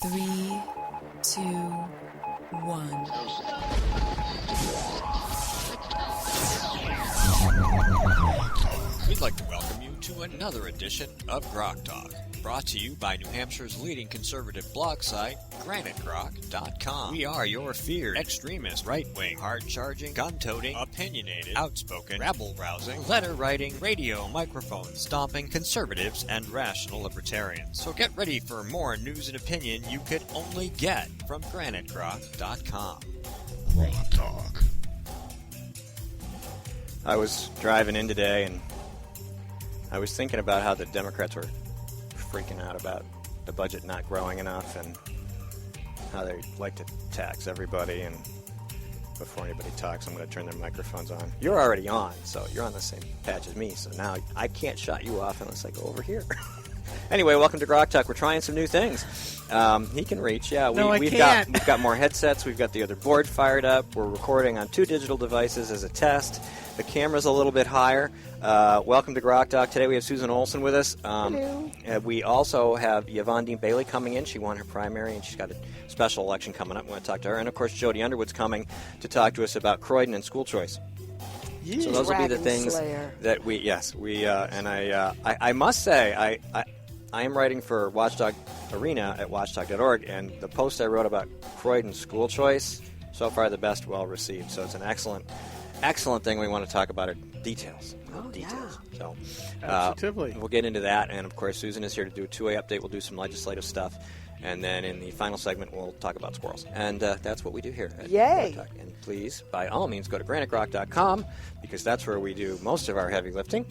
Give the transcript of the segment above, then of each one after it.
3, 2, 1. We'd like to welcome you to another edition of GrokTALK, brought to you by New Hampshire's leading conservative blog site, GrokTALK.com. We are your feared extremist, right-wing, hard-charging, gun-toting, opinionated, outspoken, rabble-rousing, letter-writing, radio microphone stomping conservatives and rational libertarians. So get ready for more news and opinion you could only get from GrokTALK.com. GrokTALK. I was driving in today, and I was thinking about how the Democrats were freaking out about the budget not growing enough and how they like to tax everybody. And before anybody talks, I'm going to turn their microphones on. You're already on, so you're on the same patch as me, so now I can't shut you off unless I go over here. Anyway, welcome to GrokTALK. We're trying some new things. He can reach. Yeah, we've got more headsets. We've got the other board fired up. We're recording on 2 digital devices as a test. The camera's a little bit higher. Welcome to GrokTALK. Today we have Susan Olsen with us. Hello. We also have Yvonne Dean-Bailey coming in. She won her primary, and she's got a special election coming up. We want to talk to her. And, of course, Jody Underwood's coming to talk to us about Croydon and school choice. Yeah. So those will be the things that I must say, I am writing for Watchdog Arena at watchdog.org, and the post I wrote about Croydon school choice, so far the best well received. So it's an excellent thing. We want to talk about it. Details. Yeah. So Absolutely. We'll get into that, and of course Susan is here to do a two-way update. We'll do some legislative stuff, and then in the final segment we'll talk about squirrels. And that's what we do here at Yay. GrokTALK. And please, by all means, go to granitegrok.com, because that's where we do most of our heavy lifting.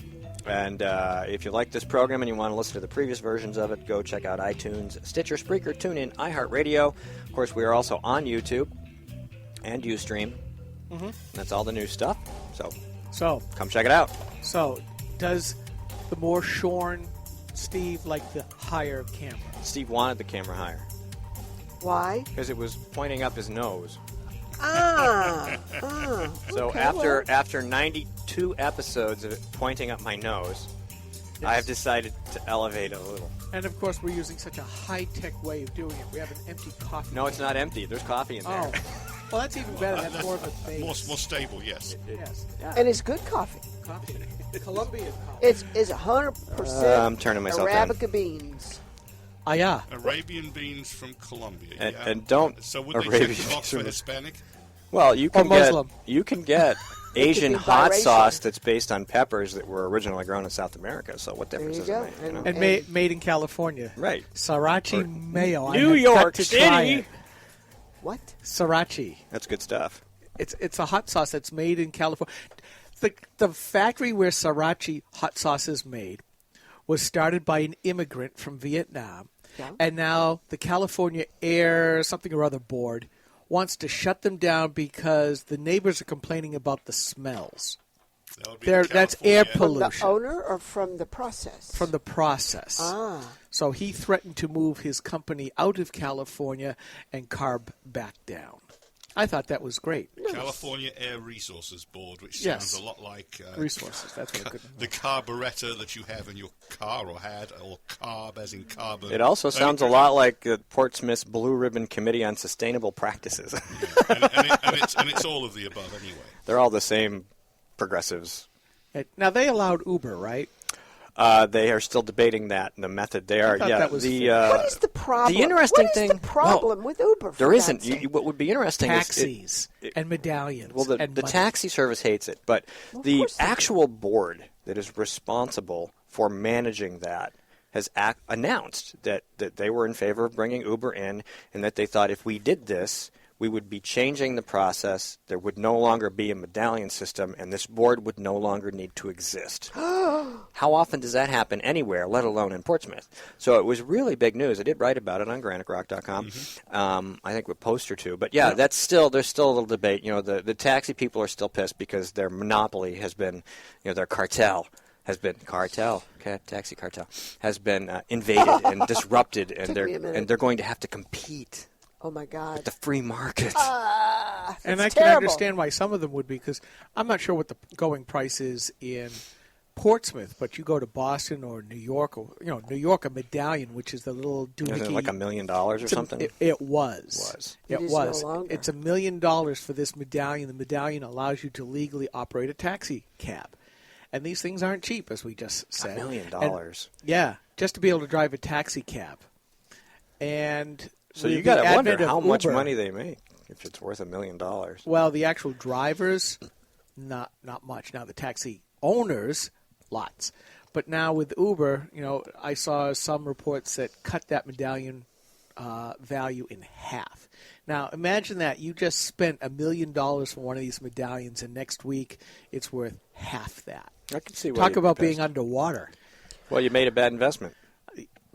And if you like this program and you want to listen to the previous versions of it, go check out iTunes, Stitcher, Spreaker, TuneIn, iHeartRadio. Of course, we are also on YouTube and Ustream. Mm-hmm. That's all the new stuff. So come check it out. So does the more shorn Steve like the higher camera? Steve wanted the camera higher. Why? Because it was pointing up his nose. So okay, after 92 episodes of it pointing up my nose, yes, I have decided to elevate it a little. And of course, we're using such a high-tech way of doing it. We have an empty coffee. No, it's not empty. There's coffee in there. Oh, well, that's even better. That's more of a base. More stable, yes. Yes. Yeah. And it's good coffee. Coffee. Colombian coffee. It's 100% I'm turning myself Arabica beans. Ah, yeah. Arabian beans from Colombia. And don't. So would Arabian they check the box for beans. Hispanic? Well, you can Muslim. get Asian be hot biracial. sauce that's based on peppers that were originally grown in South America. So what difference does There it you make? go. You know? And made in California. Right. Sriracha mayo. I New have York got to try City. it. What? Sriracha. That's good stuff. It's a hot sauce that's made in California. The factory where Sriracha hot sauce is made was started by an immigrant from Vietnam, and now the California Air something or other board wants to shut them down because the neighbors are complaining about the smells. That's air pollution. From the owner or from the process? From the process. So he threatened to move his company out of California and carb back down. I thought that was great. California Air Resources Board, which sounds a lot like resources. That's what it could the carburetor that you have in your car or had, or carb as in carbon. It also sounds a lot like Portsmouth's Blue Ribbon Committee on Sustainable Practices. and it's all of the above anyway. They're all the same progressives. Now, they allowed Uber, right? They are still debating that, the method they are. thought that was what is the problem? The interesting what is thing. the problem with Uber? For There God's isn't. sake? What would be interesting Taxis and medallions. Well, the and money. taxi service hates it, but the actual board that is responsible for managing that has announced that they were in favor of bringing Uber in, and that they thought if we did this, we would be changing the process. There would no longer be a medallion system, and this board would no longer need to exist. How often does that happen anywhere, let alone in Portsmouth? So it was really big news. I did write about it on granitegrok.com. I think a post or two. But yeah, there's still a little debate. You know, the taxi people are still pissed because their monopoly has been, their cartel has been taxi cartel has been invaded and disrupted, and they're going to have to compete. Oh, my God. With the free market. And I terrible. can understand why some of them would be, because I'm not sure what the going price is in Portsmouth, but you go to Boston or New York, or New York, a medallion, which is the little doohickey. Isn't it like $1 million or something? It was. It is no longer. It's $1 million for this medallion. The medallion allows you to legally operate a taxi cab, and these things aren't cheap, as we just said. $1 million. Yeah, just to be able to drive a taxi cab, and so you got to wonder how much Uber, money they make if it's worth $1 million. Well, the actual drivers, not much. Now the taxi owners, lots. But now with Uber, I saw some reports that cut that medallion value in half. Now imagine that you just spent $1 million for one of these medallions, and next week it's worth half that. I can see why. Talk about being underwater. Well, you made a bad investment.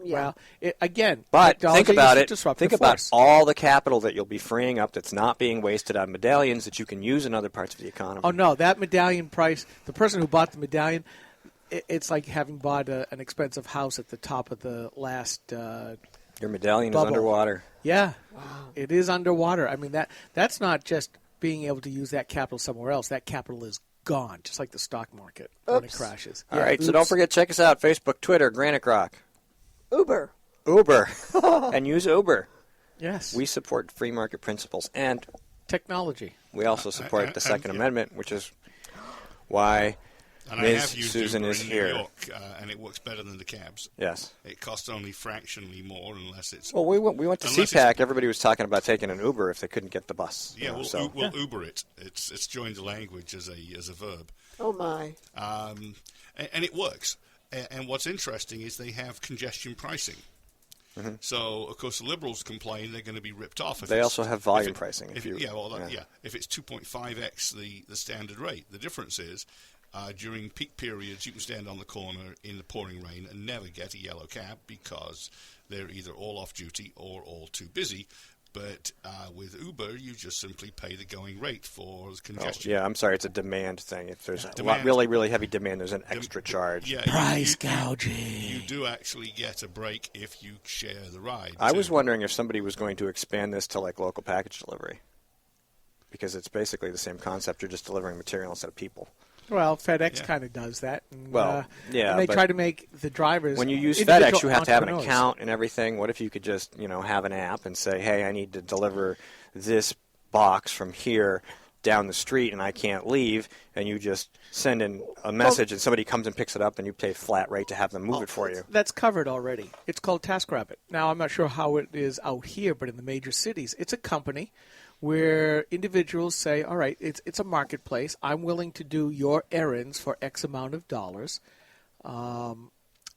Yeah. Well, again, but think about it. Think about all the capital that you'll be freeing up that's not being wasted on medallions that you can use in other parts of the economy. Oh, no, that medallion price, the person who bought the medallion, it's like having bought an expensive house at the top of the last Your medallion bubble. is underwater. Yeah. Wow. It is underwater. I mean, that's not just being able to use that capital somewhere else. That capital is gone, just like the stock market when it crashes. All right, so don't forget, check us out, Facebook, Twitter, Granite Rock. Uber. And use Uber. Yes. We support free market principles, and technology. we also support the Second Amendment, which is why And Ms. I have used Susan Uber is in here. New York, and it works better than the cabs. Yes. It costs only fractionally more unless it's... Well, we went to Unless CPAC. Everybody was talking about taking an Uber if they couldn't get the bus. Yeah, so. we'll Uber it. It's joined the language as a verb. Oh, my. And it works. And what's interesting is they have congestion pricing. Mm-hmm. So, of course, the Liberals complain they're going to be ripped off. They also have volume pricing. If it's 2.5x the standard rate. The difference is during peak periods you can stand on the corner in the pouring rain and never get a yellow cab because they're either all off duty or all too busy. But with Uber, you just simply pay the going rate for congestion. Oh, yeah, I'm sorry. It's a demand thing. If there's a lot, really, really heavy demand, there's an extra charge. Yeah, Price gouging. You do actually get a break if you share the ride. I was wondering if somebody was going to expand this to like local package delivery, because it's basically the same concept. You're just delivering material instead of people. Well, FedEx kind of does that. And, Well, yeah, and they but try to make the drivers. When you use individual FedEx, you have to have an entrepreneurs. account and everything. What if you could just, have an app and say, hey, I need to deliver this box from here down the street and I can't leave, and you just send in a message and somebody comes and picks it up and you pay a flat rate to have them move it for you. That's covered already. It's called TaskRabbit. Now, I'm not sure how it is out here, but in the major cities, it's a company where individuals say, all right, it's a marketplace. I'm willing to do your errands for X amount of dollars. And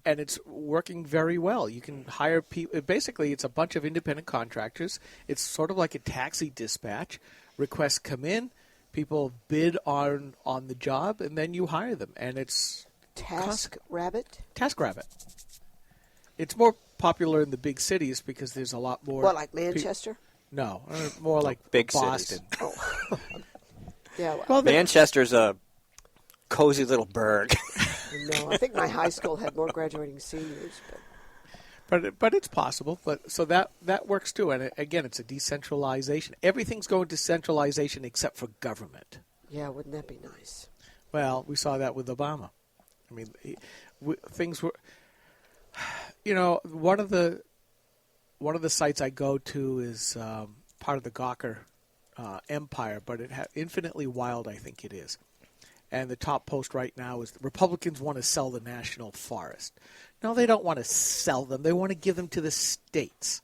it's working very well. You can hire people. Basically, it's a bunch of independent contractors. It's sort of like a taxi dispatch. Requests come in, people bid on the job, and then you hire them. And it's TaskRabbit. It's more popular in the big cities because there's a lot more. What, like Manchester? No, more like big Boston. cities. Oh. Yeah, Well, Manchester's a cozy little burg. no, I think my high school had more graduating seniors. but it's possible. So that works too. And again, it's a decentralization. Everything's going to centralization except for government. Yeah, wouldn't that be nice? Well, we saw that with Obama. I mean, things were. One of the sites I go to is part of the Gawker empire, but Infinitely Wild, I think it is. And the top post right now is the Republicans want to sell the national forest. No, they don't want to sell them. They want to give them to the states.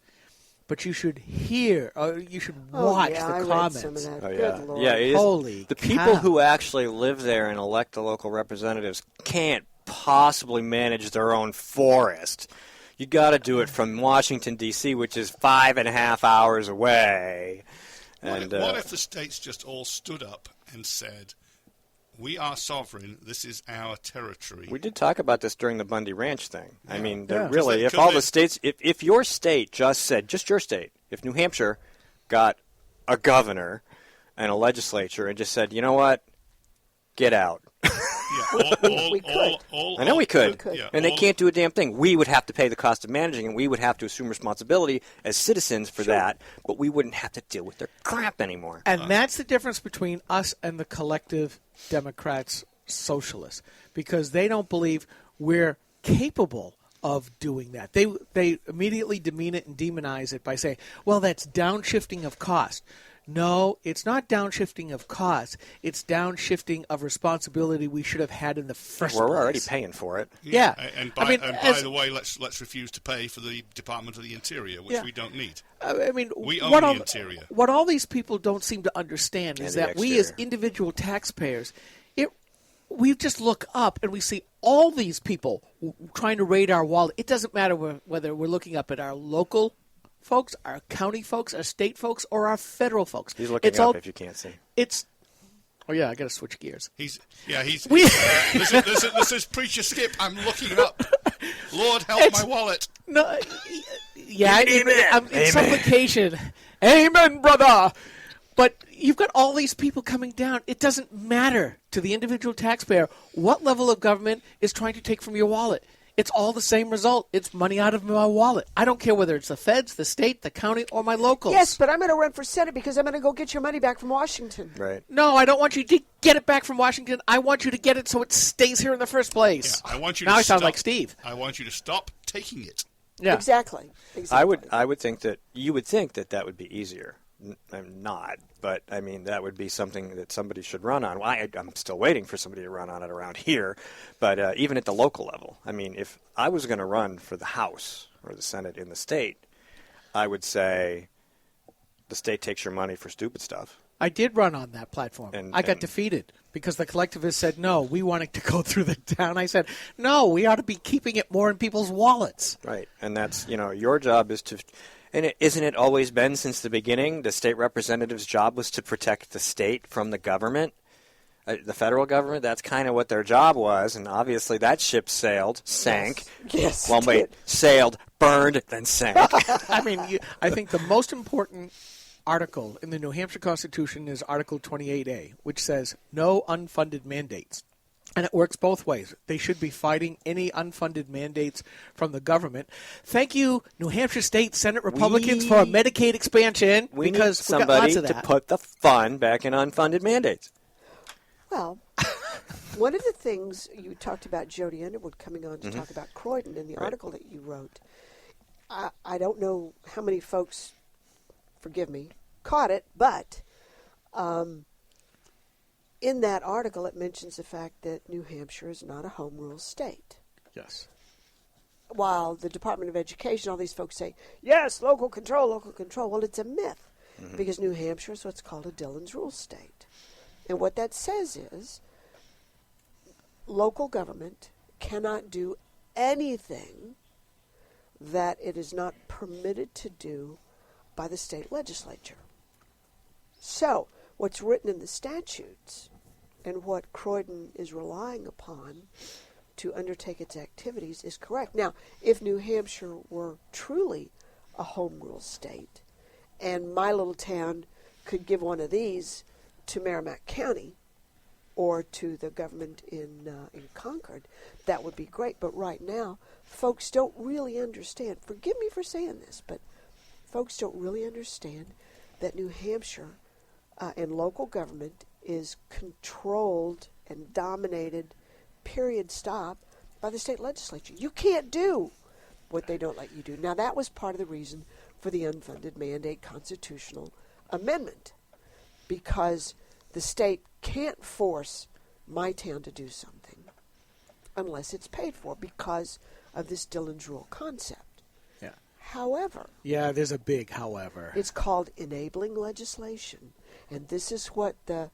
But you should watch the comments. Read some of that. Oh, Good yeah. Lord. Yeah, it is. Holy The cow. people who actually live there and elect the local representatives can't possibly manage their own forest. You got to do it from Washington, D.C., which is 5.5 hours away. And what if the states just all stood up and said, we are sovereign, this is our territory? we did talk about this during the Bundy Ranch thing. Yeah. I mean, Yeah. really, if all the states, if your state just said, just your state, if New Hampshire got a governor and a legislature and just said, you know what, get out. Yeah, We could. I know we could. Yeah, And they can't do a damn thing. We would have to pay the cost of managing, and we would have to assume responsibility as citizens for that, but we wouldn't have to deal with their crap anymore. And that's the difference between us and the collective Democrats socialists because they don't believe we're capable of doing that. They immediately demean it and demonize it by saying, well, that's downshifting of cost. No, it's not downshifting of cost. It's downshifting of responsibility we should have had in the first place. We're already paying for it. Yeah. And by the way, let's refuse to pay for the Department of the Interior, which we don't need. I mean, we own the interior. What all these people don't seem to understand is that we as individual taxpayers, we just look up and we see all these people trying to raid our wallet. It doesn't matter whether we're looking up at our local folks, our county folks, our state folks, or our federal folks. He's looking up if you can't see. Oh yeah, I got to switch gears. This is preacher Skip. I'm looking up. Lord help my wallet. No, yeah, in supplication. Amen, brother. But you've got all these people coming down. It doesn't matter to the individual taxpayer what level of government is trying to take from your wallet. It's all the same result. It's money out of my wallet. I don't care whether it's the feds, the state, the county, or my locals. Yes, but I'm going to run for Senate because I'm going to go get your money back from Washington. Right. No, I don't want you to get it back from Washington. I want you to get it so it stays here in the first place. Yeah, I want you now to I sound like Steve. I want you to stop taking it. Yeah. Exactly. I would think that you would think that would be easier. I'm not, but I mean that would be something that somebody should run on. Well, I'm still waiting for somebody to run on it around here, but even at the local level, I mean, if I was going to run for the House or the Senate in the state, I would say the state takes your money for stupid stuff. I did run on that platform. I got defeated because the collectivists said, no, we want it to go through the town. I said, no, we ought to be keeping it more in people's wallets. Right, and that's, your job is to... And isn't it always been since the beginning? The state representative's job was to protect the state from the government, the federal government. That's kind of what their job was, and obviously that ship sank. Yes. Well, wait, sailed, burned, then sank. I mean, I think the most important article in the New Hampshire Constitution is Article 28A, which says no unfunded mandates. And it works both ways. They should be fighting any unfunded mandates from the government. Thank you, New Hampshire State Senate Republicans, for a Medicaid expansion. We because need somebody we got lots of that. to put the fun back in unfunded mandates. Well, one of the things you talked about Jody Underwood coming on to talk about Croydon in the article that you wrote. I don't know how many folks, forgive me, caught it, but... in that article, it mentions the fact that New Hampshire is not a home rule state. Yes. While the Department of Education, all these folks say, yes, local control, local control. Well, it's a myth because New Hampshire is what's called a Dillon's Rule state. And what that says is local government cannot do anything that it is not permitted to do by the state legislature. So, what's written in the statutes and what Croydon is relying upon to undertake its activities is correct. Now, if New Hampshire were truly a home rule state and my little town could give one of these to Merrimack County or to the government in Concord, that would be great. But right now, folks don't really understand. Forgive me for saying this, but folks don't really understand that New Hampshire and local government is controlled and dominated, period, stop, by the state legislature. You can't do what they don't let you do. Now, that was part of the reason for the unfunded mandate constitutional amendment, because the state can't force my town to do something unless it's paid for because of this Dillon's Rule concept. Yeah. However... Yeah, there's a big however. It's called enabling legislation. And this is what the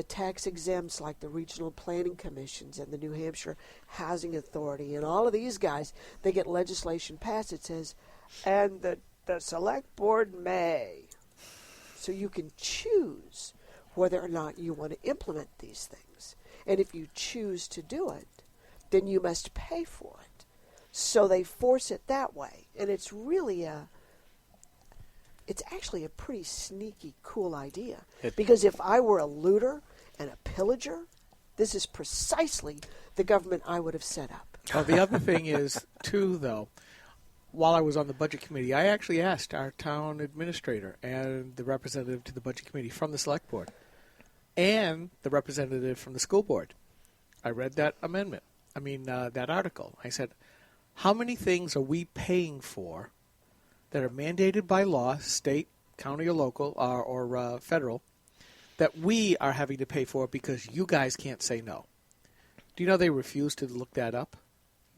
tax exempts like the regional planning commissions and the New Hampshire Housing Authority and all of these guys, they get legislation passed. It says, and the select board may. So you can choose whether or not you want to implement these things. And if you choose to do it, then you must pay for it. So they force it that way. And it's really it's actually a pretty sneaky, cool idea. Because if I were a looter and a pillager, this is precisely the government I would have set up. Well, the other thing is, too, though, while I was on the Budget Committee, I actually asked our town administrator and the representative to the Budget Committee from the Select Board and the representative from the School Board I read that that article. I said, how many things are we paying for that are mandated by law, state, county, or local, or federal, that we are having to pay for because you guys can't say no? Do you know they refuse to look that up?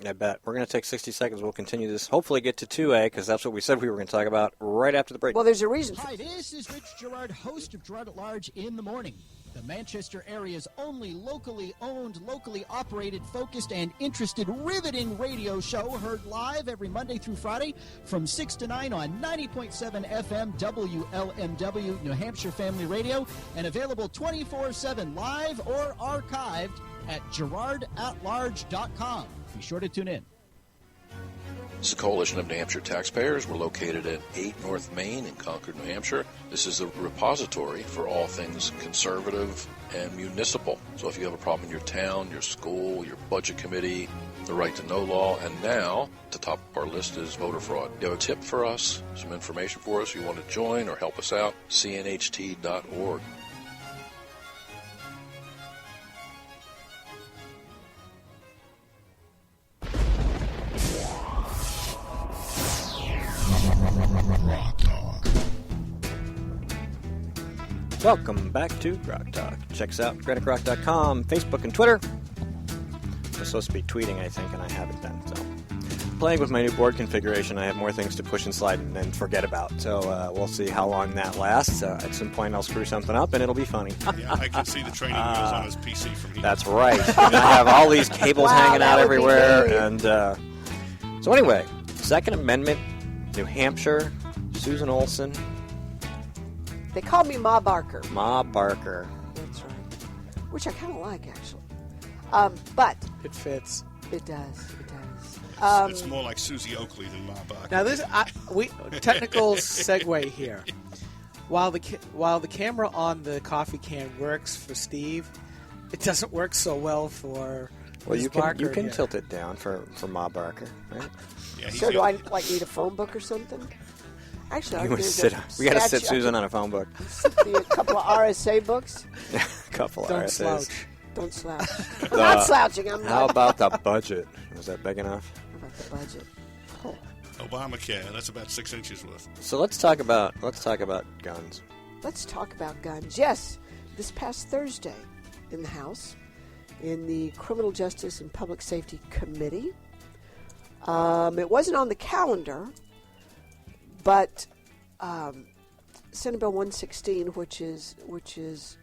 I bet. We're going to take 60 seconds. We'll continue this, hopefully get to 2A, because that's what we said we were going to talk about right after the break. Well, there's a reason. Hi, this is Rich Gerard, host of Gerard at Large in the Morning, the Manchester area's only locally owned, locally operated, focused, and interested, riveting radio show, heard live every Monday through Friday from 6 to 9 on 90.7 FM WLMW, New Hampshire Family Radio, and available 24/7 live or archived at GerardAtLarge.com. Be sure to tune in. This is a coalition of New Hampshire taxpayers. We're located at 8 North Main in Concord, New Hampshire. This is a repository for all things conservative and municipal. So if you have a problem in your town, your school, your budget committee, the right to know law, and now, at the top of our list is voter fraud. You have a tip for us, some information for us, you want to join or help us out, cnht.org. Welcome back to GrokTALK. Check us out, GraniteGrok.com, Facebook, and Twitter. I'm supposed to be tweeting, I think, and I haven't been. So, playing with my new board configuration, I have more things to push and slide and forget about. So we'll see how long that lasts. At some point, I'll screw something up, and it'll be funny. Yeah, I can see the training wheels on his PC from here. That's right. And I have all these cables hanging out everywhere. And so anyway, Second Amendment, New Hampshire, Susan Olsen. They call me Ma Barker. Ma Barker. That's right. Which I kind of like, actually. But It fits. it does. It does. It's more like Susie Oakley than Ma Barker. Now technical segue here. While the camera on the coffee can works for Steve, it doesn't work so well for Well, Ms. you Barker can here. tilt it down for Ma Barker, right? Yeah, he's So do the- I need a phone book or something? Actually, We got to sit Susan on a phone book. A couple of RSA books. A couple of Don't RSAs. slouch. Don't slouch. I'm not slouching. I'm How not. about the budget? Was that big enough? How about the budget? Obamacare, that's about 6 inches worth. So let's talk about guns. Let's talk about guns. Yes, this past Thursday in the House, in the Criminal Justice and Public Safety Committee, it wasn't on the calendar, but Senate Bill 116, which is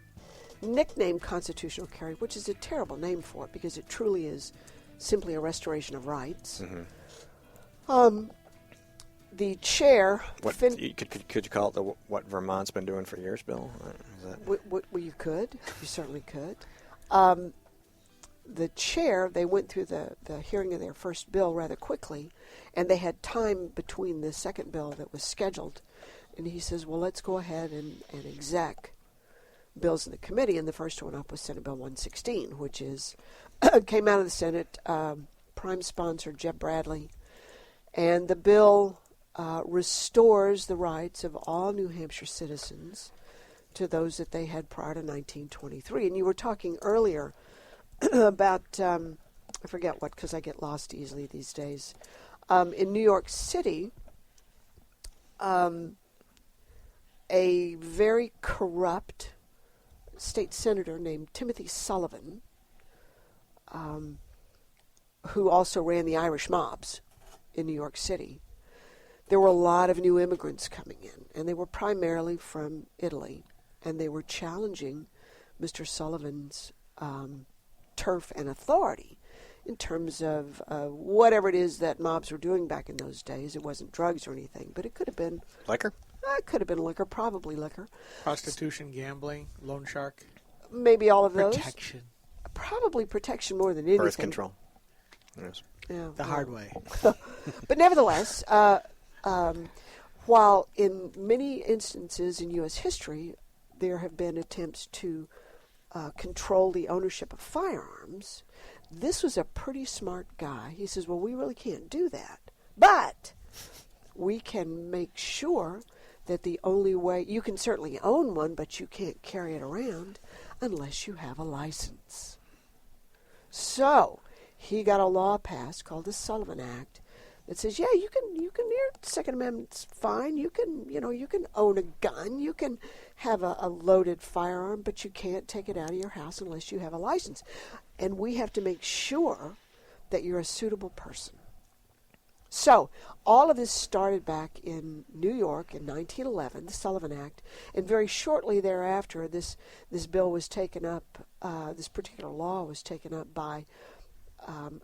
nicknamed constitutional carry, which is a terrible name for it because it truly is simply a restoration of rights. Mm-hmm. The chair... What could you call it? What Vermont's been doing for years, Bill? Is that... Well, you could. You certainly could. The chair, they went through the hearing of their first bill rather quickly, and they had time between the second bill that was scheduled. And he says, well, let's go ahead and exec bills in the committee. And the first one up was Senate Bill 116, which is came out of the Senate, prime sponsor Jeb Bradley. And the bill restores the rights of all New Hampshire citizens to those that they had prior to 1923. And you were talking earlier about, I forget what, because I get lost easily these days. In New York City, a very corrupt state senator named Timothy Sullivan, who also ran the Irish mobs in New York City, there were a lot of new immigrants coming in, and they were primarily from Italy, and they were challenging Mr. Sullivan's turf and authority in terms of whatever it is that mobs were doing back in those days. It wasn't drugs or anything, but it could have been... Liquor? It could have been liquor, probably liquor. Prostitution, gambling, loan shark. Maybe all of those. Protection. Probably protection more than anything. Birth control. Yes. Yeah, The hard way. But nevertheless, while in many instances in U.S. history there have been attempts to control the ownership of firearms, this was a pretty smart guy. He says, well, we really can't do that. But we can make sure that the only way, you can certainly own one, but you can't carry it around unless you have a license. So he got a law passed called the Sullivan Act that says, yeah, you can, your Second Amendment's fine. You can, you can own a gun. You can have a loaded firearm, but you can't take it out of your house unless you have a license. And we have to make sure that you're a suitable person. So all of this started back in New York in 1911, the Sullivan Act, and very shortly thereafter, this bill was taken up. This particular law was taken up by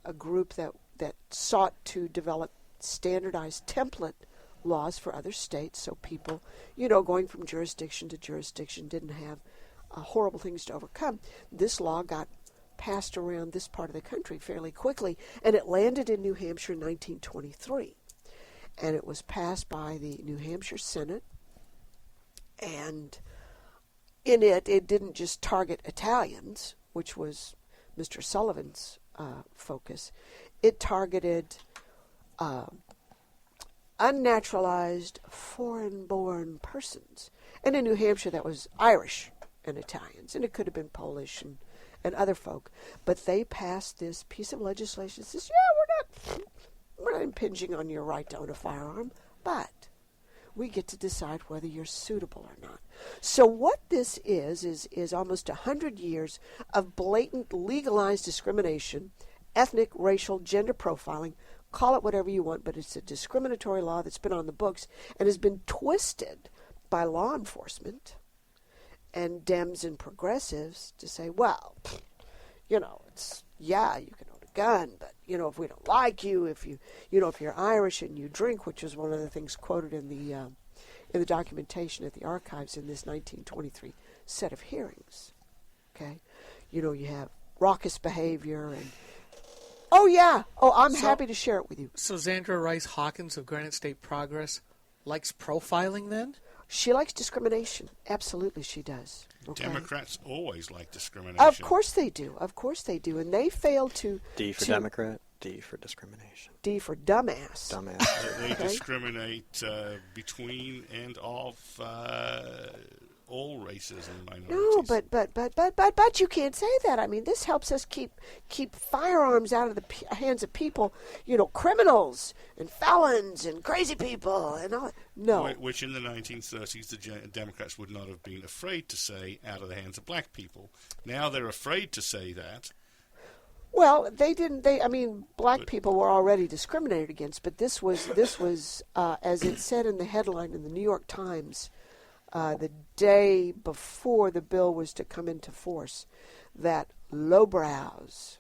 a group that sought to develop standardized template laws for other states, so people, going from jurisdiction to jurisdiction didn't have horrible things to overcome. This law got passed around this part of the country fairly quickly, and it landed in New Hampshire in 1923. And it was passed by the New Hampshire Senate, and in it didn't just target Italians, which was Mr. Sullivan's focus. It targeted unnaturalized foreign-born persons. And in New Hampshire, that was Irish and Italians, and it could have been Polish and other folk. But they passed this piece of legislation that says, yeah, we're not impinging on your right to own a firearm, but we get to decide whether you're suitable or not. So what this is almost 100 years of blatant legalized discrimination, ethnic, racial, gender profiling, call it whatever you want, but it's a discriminatory law that's been on the books and has been twisted by law enforcement and Dems and progressives to say, well, it's, yeah, you can own a gun, but, if we don't like you, if you're Irish and you drink, which is one of the things quoted in the documentation at the archives in this 1923 set of hearings, okay? You have raucous behavior and, I'm happy to share it with you. So Zandra Rice Hawkins of Granite State Progress likes profiling then? She likes discrimination. Absolutely she does. Okay? Democrats always like discrimination. Of course they do. Of course they do. And they fail to... D for Democrat, D for discrimination. D for dumbass. Dumbass. They discriminate between and of all races and minorities. No, but you can't say that. I mean, this helps us keep firearms out of the hands of people, criminals and felons and crazy people and all. No. Which in the 1930s, the Democrats would not have been afraid to say out of the hands of black people. Now they're afraid to say that. Well, they didn't. Black people were already discriminated against, but this was as it said in the headline in the New York Times, the day before the bill was to come into force, that lowbrows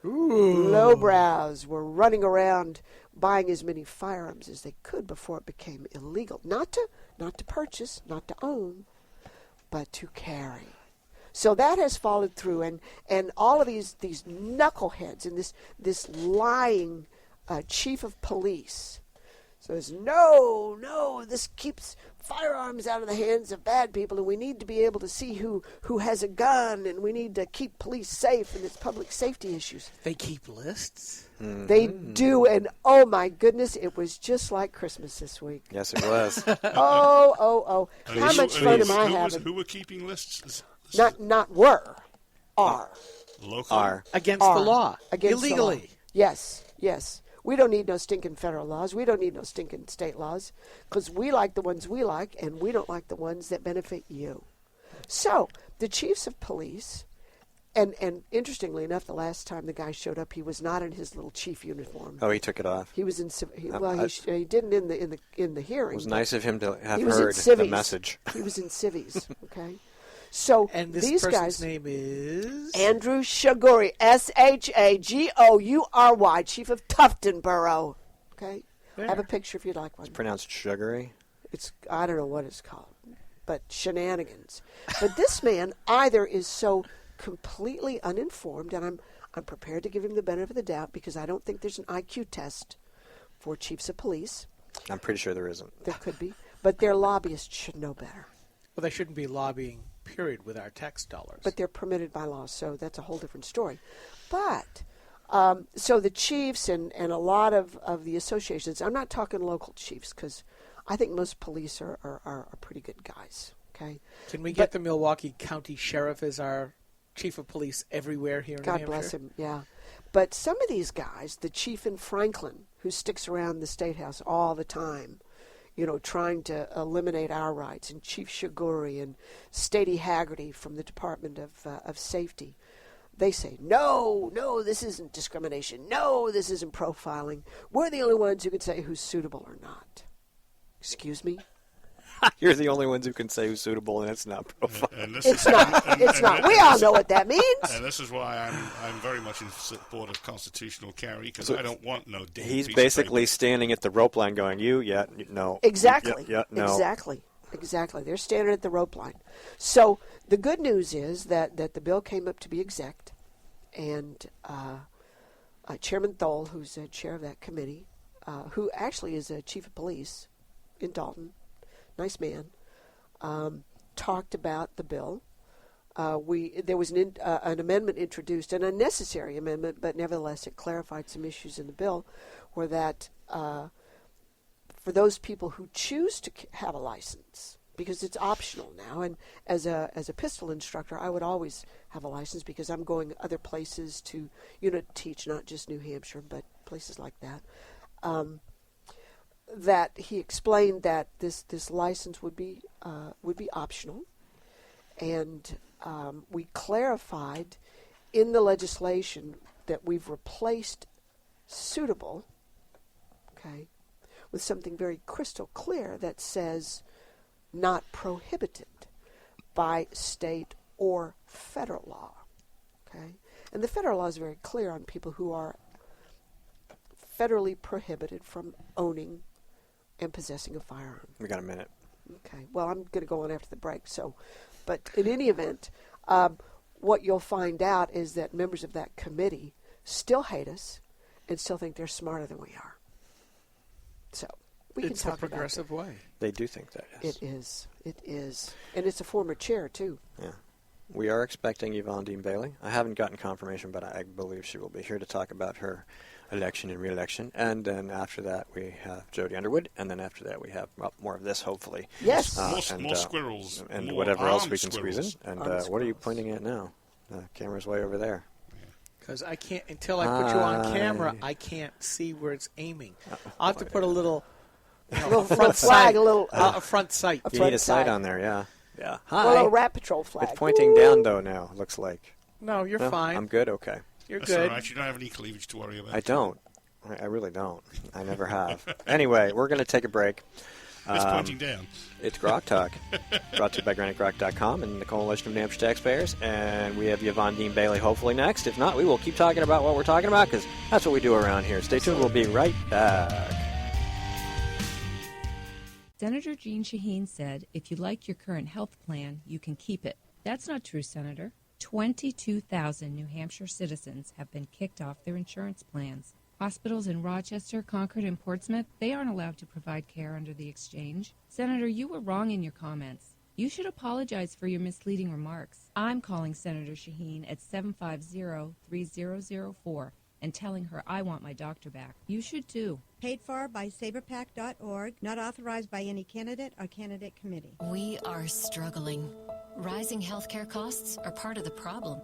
were running around buying as many firearms as they could before it became illegal. Not to purchase, not to own, but to carry. So that has followed through, and all of these knuckleheads and this lying chief of police says, no, this keeps firearms out of the hands of bad people, and we need to be able to see who has a gun, and we need to keep police safe, and it's public safety issues. They keep lists? Mm-hmm. They do, and oh my goodness, it was just like Christmas this week. Yes, it was. Oh. How much fun am I having? Who were keeping lists? Not were. Are. Local? Are. Against the law. Against illegally. The law. Yes. We don't need no stinking federal laws. We don't need no stinking state laws because we like the ones we like and we don't like the ones that benefit you. So the chiefs of police, and interestingly enough, the last time the guy showed up, he was not in his little chief uniform. Oh, he took it off. He was in he didn't in the hearing. It was nice of him to have heard the message. He was in civies. Okay. So and these person's guys, name is Andrew Shagoury, Shagoury, chief of Tufton Borough. Okay, I have a picture if you'd like one. It's pronounced sugary. I don't know what it's called, but shenanigans. But this man either is so completely uninformed, and I'm prepared to give him the benefit of the doubt because I don't think there's an IQ test for chiefs of police. I'm pretty sure there isn't. There could be, but their lobbyists should know better. Well, they shouldn't be lobbying, period, with our tax dollars. But they're permitted by law, so that's a whole different story. But, so the chiefs and a lot of the associations, I'm not talking local chiefs, because I think most police are pretty good guys, okay? Can we get the Milwaukee County Sheriff as our chief of police everywhere here in New God Hampshire. bless him, yeah. But some of these guys, the chief in Franklin, who sticks around the State House all the time, trying to eliminate our rights, and Chief Shiguri and Stady Haggerty from the Department of Safety, they say, no, this isn't discrimination. No, this isn't profiling. We're the only ones who can say who's suitable or not. Excuse me? You're the only ones who can say who's suitable, and it's not profiling. It's not. We all know what that means. And this is why I'm very much in support of constitutional carry, because I don't want no damn He's piece basically of paper. standing at the rope line going, no. Exactly. No. Exactly. They're standing at the rope line. So the good news is that the bill came up to be exec, and Chairman Thole, who's the chair of that committee, who actually is a chief of police in Dalton, nice man, talked about the bill. There was an amendment introduced, an unnecessary amendment, but nevertheless it clarified some issues in the bill, where that for those people who choose to have a license, because it's optional now, and as a pistol instructor, I would always have a license because I'm going other places to teach, not just New Hampshire, but places like that. That he explained that this license would be optional, and we clarified in the legislation that we've replaced suitable, with something very crystal clear that says not prohibited by state or federal law. And the federal law is very clear on people who are federally prohibited from owning and possessing a firearm. We got a minute. Okay. Well, I'm going to go on after the break. But in any event, what you'll find out is that members of that committee still hate us and still think they're smarter than we are. So we can talk It's the progressive way. They do think that, yes. It is. And it's a former chair, too. Yeah. We are expecting Yvonne Dean-Bailey. I haven't gotten confirmation, but I believe she will be here to talk about her election and re-election. And then after that, we have Jody Underwood. And then after that, we have more of this, hopefully. Yes. More squirrels. And more whatever else we can squirrels. squeeze in. And what are you pointing at now? The camera's way over there. Because I can't, until I put you on camera, I can't see where it's aiming. I'll have to put a little front flag, sight. A front sight. You need a sight on there, yeah. Yeah. Hi. Well, a Rat Patrol flag. It's pointing down, though, now, looks like. No, you're fine. I'm good, okay. You're That's good. all right. You don't have any cleavage to worry about. I don't. I really don't. I never have. Anyway, we're going to take a break. It's pointing down. It's GrokTALK, brought to you by GraniteGrok.com and the Coalition of New Hampshire Taxpayers. And we have Yvonne Dean-Bailey hopefully next. If not, we will keep talking about what we're talking about because that's what we do around here. Stay tuned. We'll be right back. Senator Jean Shaheen said, if you like your current health plan, you can keep it. That's not true, Senator. 22,000 New Hampshire citizens have been kicked off their insurance plans. Hospitals in Rochester, Concord, and Portsmouth, they aren't allowed to provide care under the exchange. Senator, you were wrong in your comments. You should apologize for your misleading remarks. I'm calling Senator Shaheen at 750-3004 and telling her I want my doctor back. You should too. Paid for by SaberPac.org, not authorized by any candidate or candidate committee. We are struggling. Rising healthcare costs are part of the problem.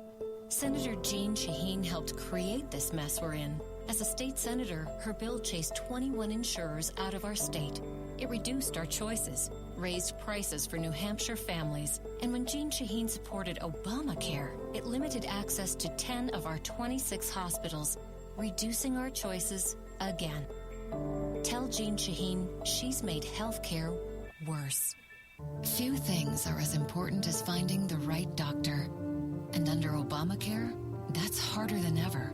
Senator Jean Shaheen helped create this mess we're in. As a state senator, her bill chased 21 insurers out of our state. It reduced our choices, raised prices for New Hampshire families, and when Jean Shaheen supported Obamacare, it limited access to 10 of our 26 hospitals, reducing our choices again. Tell Jean Shaheen she's made healthcare worse. Few things are as important as finding the right doctor. And under Obamacare, that's harder than ever.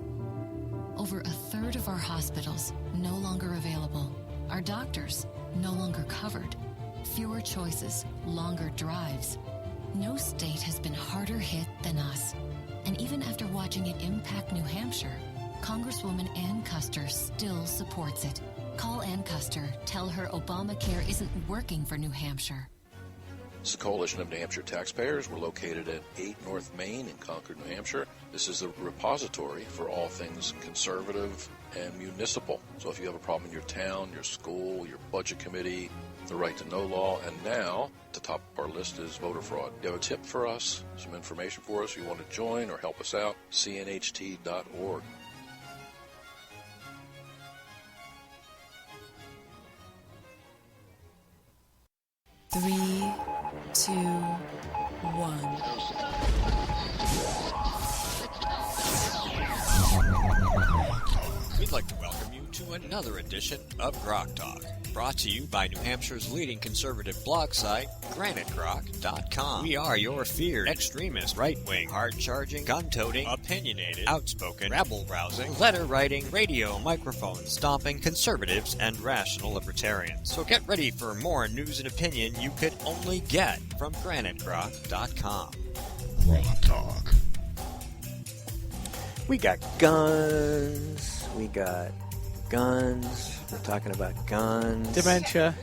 Over a third of our hospitals no longer available. Our doctors no longer covered. Fewer choices, longer drives. No state has been harder hit than us. And even after watching it impact New Hampshire, Congresswoman Ann Custer still supports it. Call Ann Custer. Tell her Obamacare isn't working for New Hampshire. This is the Coalition of New Hampshire Taxpayers. We're located at 8 North Main in Concord, New Hampshire. This is the repository for all things conservative and municipal. So if you have a problem in your town, your school, your budget committee, the right to know law, and now at the top of our list is voter fraud. You have a tip for us, some information for us, you want to join or help us out, cnht.org. Three, two, one. We'd like to welcome you to another edition of GrokTALK, brought to you by New Hampshire's leading conservative blog site, GraniteGrok.com. We are your feared extremist, right-wing, hard-charging, gun-toting, opinionated, outspoken, rabble-rousing, letter-writing, radio microphone stomping conservatives and rational libertarians. So get ready for more news and opinion you could only get from GraniteGrok.com. GrokTALK. We got guns. We got guns. We're talking about guns. Dementia.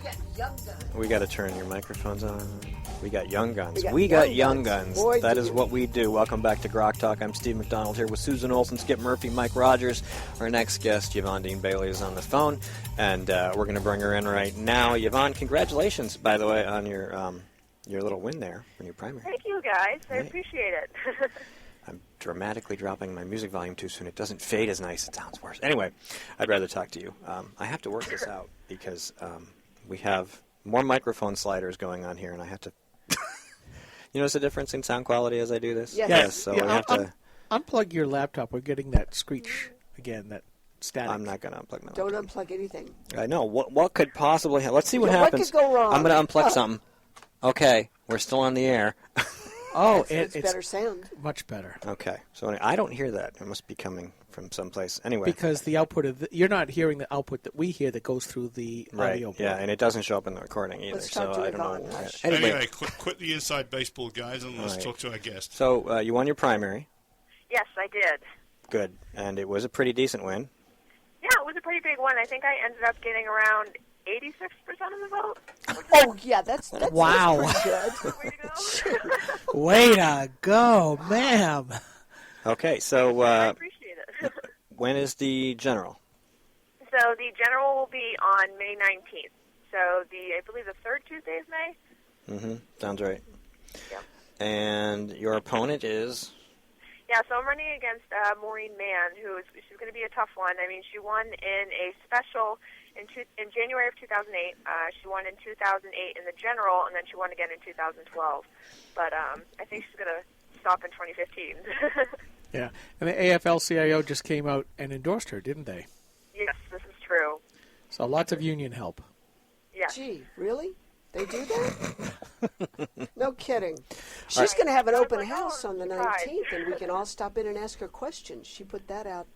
We got to turn your microphones on. We got young guns. We got young guns. Boy, That is what we do. Welcome back to GrokTALK. I'm Steve McDonald here with Susan Olsen, Skip Murphy, Mike Rogers. Our next guest, Yvonne Dean-Bailey, is on the phone, and we're going to bring her in right now. Yvonne, congratulations, by the way, on your little win there in your primary. Thank you, guys. I appreciate it. I'm dramatically dropping my music volume too soon. It doesn't fade as nice. It sounds worse. Anyway, I'd rather talk to you. I have to work this out because we have more microphone sliders going on here, and I have to... You notice the difference in sound quality as I do this? Yes. So we have to... Unplug your laptop. We're getting that screech again, that static. I'm not going to unplug my Don't laptop. unplug anything. I know. What could possibly... Let's see what happens. What could go wrong? I'm going to unplug something. Okay, we're still on the air. Oh, it's it's better sound. much better. Okay, so I don't hear that. It must be coming from someplace. Anyway. Because the output of you're not hearing the output that we hear that goes through the audio board. Yeah, and it doesn't show up in the recording either. Let's talk to I don't know. Yvonne. Anyway, quit the inside baseball, guys, and let's talk to our guest. So you won your primary. Yes, I did. Good, and it was a pretty decent win. Yeah, it was a pretty big one. I think I ended up getting around 86% of the vote. Oh, yeah, that's Wow. That's pretty Way to go. Way to go, ma'am. Okay, so I appreciate it. when is the general? So the general will be on May 19th. So I believe the third Tuesday is May. Mm-hmm. Sounds right. Yep. And your opponent is? Yeah, so I'm running against Maureen Mann, she's going to be a tough one. I mean, she won in a special in January of 2008. She won in 2008 in the general, and then she won again in 2012. But I think she's going to stop in 2015. Yeah, and the AFL-CIO just came out and endorsed her, didn't they? Yes, this is true. So lots of union help. Yes. Gee, really? They do that? No kidding. She's going to have an open house on the 19th, and we can all stop in and ask her questions. She put that out.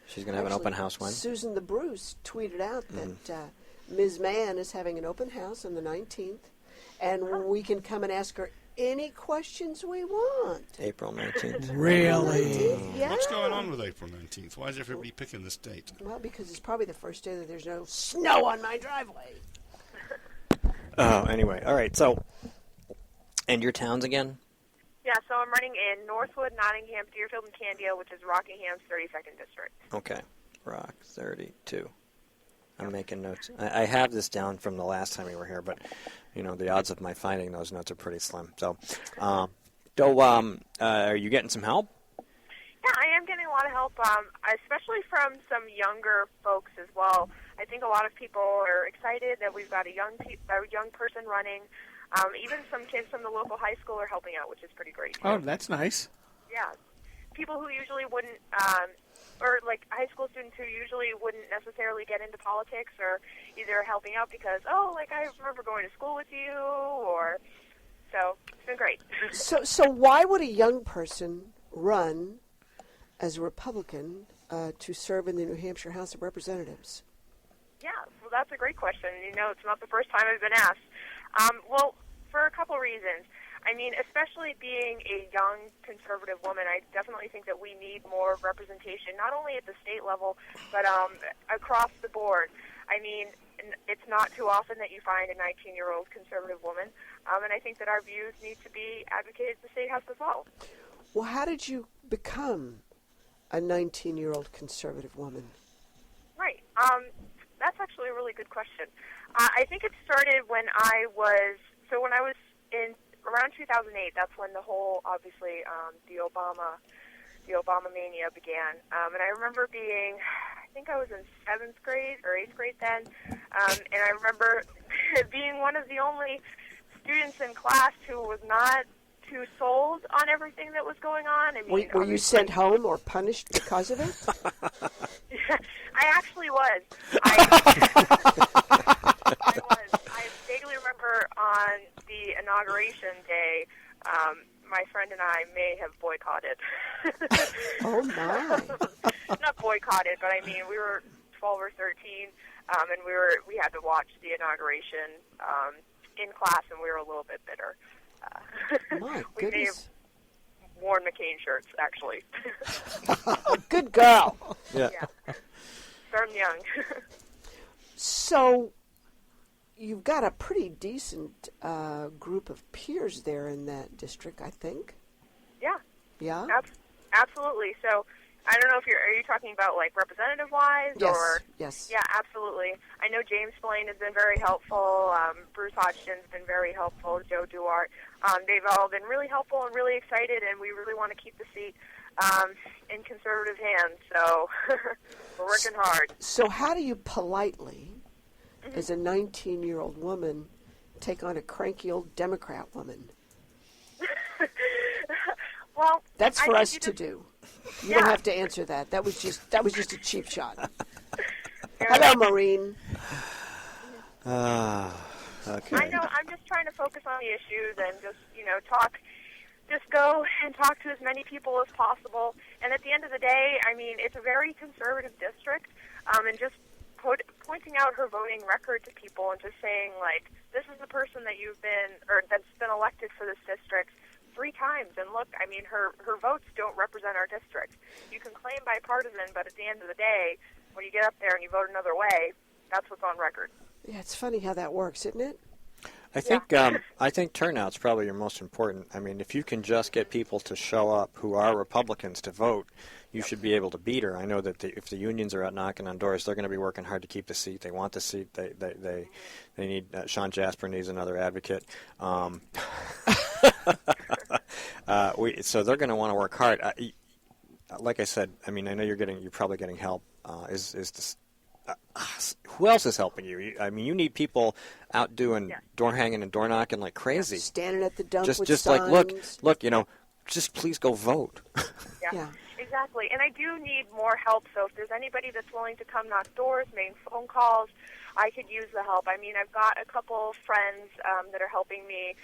She's going to have an open house when? Susan the Bruce tweeted out that Ms. Mann is having an open house on the 19th, and we can come and ask her any questions we want. April 19th. Really? Yeah. What's going on with April 19th? Why is everybody picking this date? Well, because it's probably the first day that there's no snow on my driveway. Oh, anyway. All right, so, and your towns again? Yeah, so I'm running in Northwood, Nottingham, Deerfield, and Candia, which is Rockingham's 32nd district. Okay. Rock 32. I'm making notes. I have this down from the last time we were here, but, the odds of my finding those notes are pretty slim. So, are you getting some help? Yeah, I am getting a lot of help, especially from some younger folks as well. I think a lot of people are excited that we've got a young person running. Even some kids from the local high school are helping out, which is pretty great, too. Oh, that's nice. Yeah. People who usually wouldn't, or like high school students who usually wouldn't necessarily get into politics are either helping out because, I remember going to school with you, or so it's been great. So why would a young person run as a Republican to serve in the New Hampshire House of Representatives? Yeah, well, that's a great question. It's not the first time I've been asked. Well, for a couple reasons. I mean, especially being a young conservative woman, I definitely think that we need more representation, not only at the state level, but across the board. I mean, it's not too often that you find a 19-year-old conservative woman, and I think that our views need to be advocated at the State House as well. Well, how did you become a 19-year-old conservative woman? Right. That's actually a really good question. I think it started when I was in around 2008. That's when the whole, obviously, the Obama mania began. And I remember I think I was in 7th grade or 8th grade then, and I remember being one of the only students in class who was not too sold on everything that was going on. I mean, were you sent home or punished because of it? I actually was. I was. I vaguely remember on the inauguration day, my friend and I may have boycotted. Oh, my. Not boycotted, but I mean, we were 12 or 13, and we had to watch the inauguration in class, and we were a little bit bitter. My we may have goodness. worn McCain shirts, actually. Good girl. Yeah. Starting young. So you've got a pretty decent group of peers there in that district, I think. Yeah. Yeah? Absolutely. So I don't know if are you talking about like representative-wise? Yes. Or? Yes. Yeah, absolutely. I know James Spillane has been very helpful. Bruce Hodgson's been very helpful. Joe Duarte. They've all been really helpful and really excited, and we really want to keep the seat in conservative hands. So we're working hard. So how do you politely, as a 19-year-old woman, take on a cranky old Democrat woman? Well, that's for us to do. You don't have to answer that. That was just a cheap shot. Hello, Maureen. Okay. I know. I'm just trying to focus on the issues and just talk. Just go and talk to as many people as possible. And at the end of the day, I mean, it's a very conservative district, and just pointing out her voting record to people and just saying, like, this is the person that that's been elected for this district 3 times, and look, I mean, her votes don't represent our district. You can claim bipartisan, but at the end of the day, when you get up there and you vote another way, that's what's on record. Yeah, it's funny how that works, isn't it? I think turnout's probably your most important. I mean, if you can just get people to show up who are Republicans to vote, you should be able to beat her. I know that if the unions are out knocking on doors, they're going to be working hard to keep the seat. They want the seat. They need Sean Jasper needs another advocate. So they're going to want to work hard. Like I said, I mean, I know you're probably getting help. Who else is helping you? I mean, you need people out doing door hanging and door knocking like crazy. Standing at the dump with just signs. Like look, just please go vote. Yeah, exactly. And I do need more help. So if there's anybody that's willing to come knock doors, make phone calls, I could use the help. I mean, I've got a couple friends that are helping me,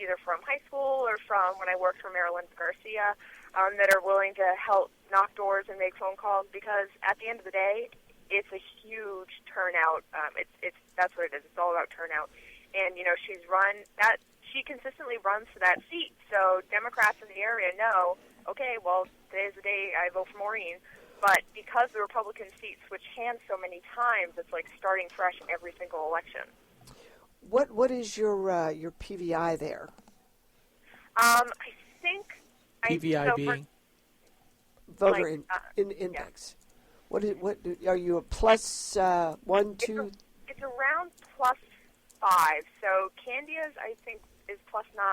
either from high school or from when I worked for Marilyn Garcia, that are willing to help knock doors and make phone calls, because at the end of the day, it's a huge turnout. That's what it is. It's all about turnout. And she consistently runs for that seat. So Democrats in the area know, okay, well, today's the day I vote for Maureen. But because the Republican seat switch hands so many times, it's like starting fresh every single election. What is your PVI there? I think PVI being voter index. Yeah. What are you a plus 1, 2? It's around plus 5. So Candia's, I think, is plus 9.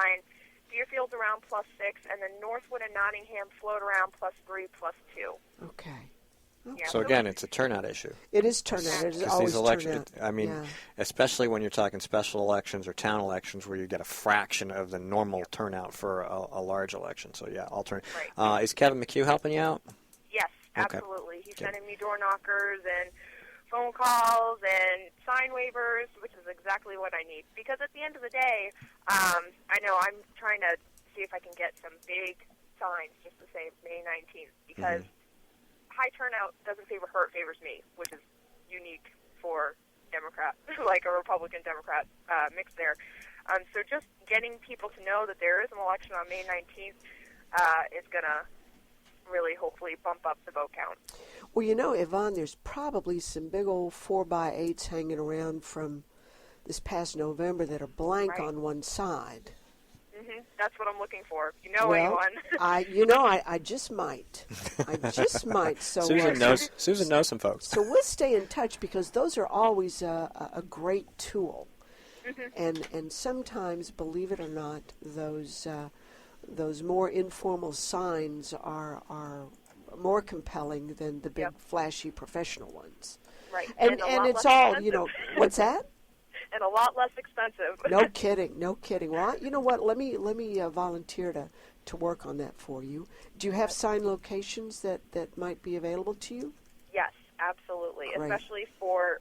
Deerfield's around plus 6, and then Northwood and Nottingham float around plus 3, plus 2. Okay. Yeah, So again, it's a turnout issue. It is turnout. It is always turnout. I mean, especially when you're talking special elections or town elections, where you get a fraction of the normal turnout for a large election. So yeah, alternate. Right. Is Kevin McHugh helping you out? Yes, absolutely. He's sending me door knockers and phone calls and sign waivers, which is exactly what I need. Because at the end of the day, I know I'm trying to see if I can get some big signs just to say May 19th, because high turnout doesn't favor her, it favors me, which is unique for Democrat, like a Republican-Democrat mix there. So just getting people to know that there is an election on May 19th is going to really hopefully bump up the vote count. Well, Yvonne, there's probably some big old 4x8s hanging around from this past November that are blank on one side. That's what I'm looking for. You know, well, anyone? I just might. I just might. So Susan knows some folks. So we'll stay in touch because those are always a great tool. And sometimes, believe it or not, those more informal signs are more compelling than the big, flashy professional ones. Right. And it's all, expensive. What's that? And a lot less expensive. No kidding. Well, you know what? Let me volunteer to work on that for you. Do you have sign locations that might be available to you? Yes, absolutely. Great. Especially for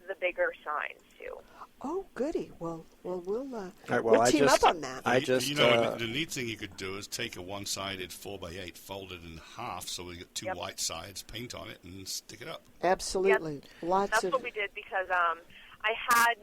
the bigger signs too. Oh, goody. Well, we'll right, team up on that. The neat thing you could do is take a one-sided 4x8, fold it in half, so we get two white sides, paint on it, and stick it up. Absolutely. Yep. That's what we did because I had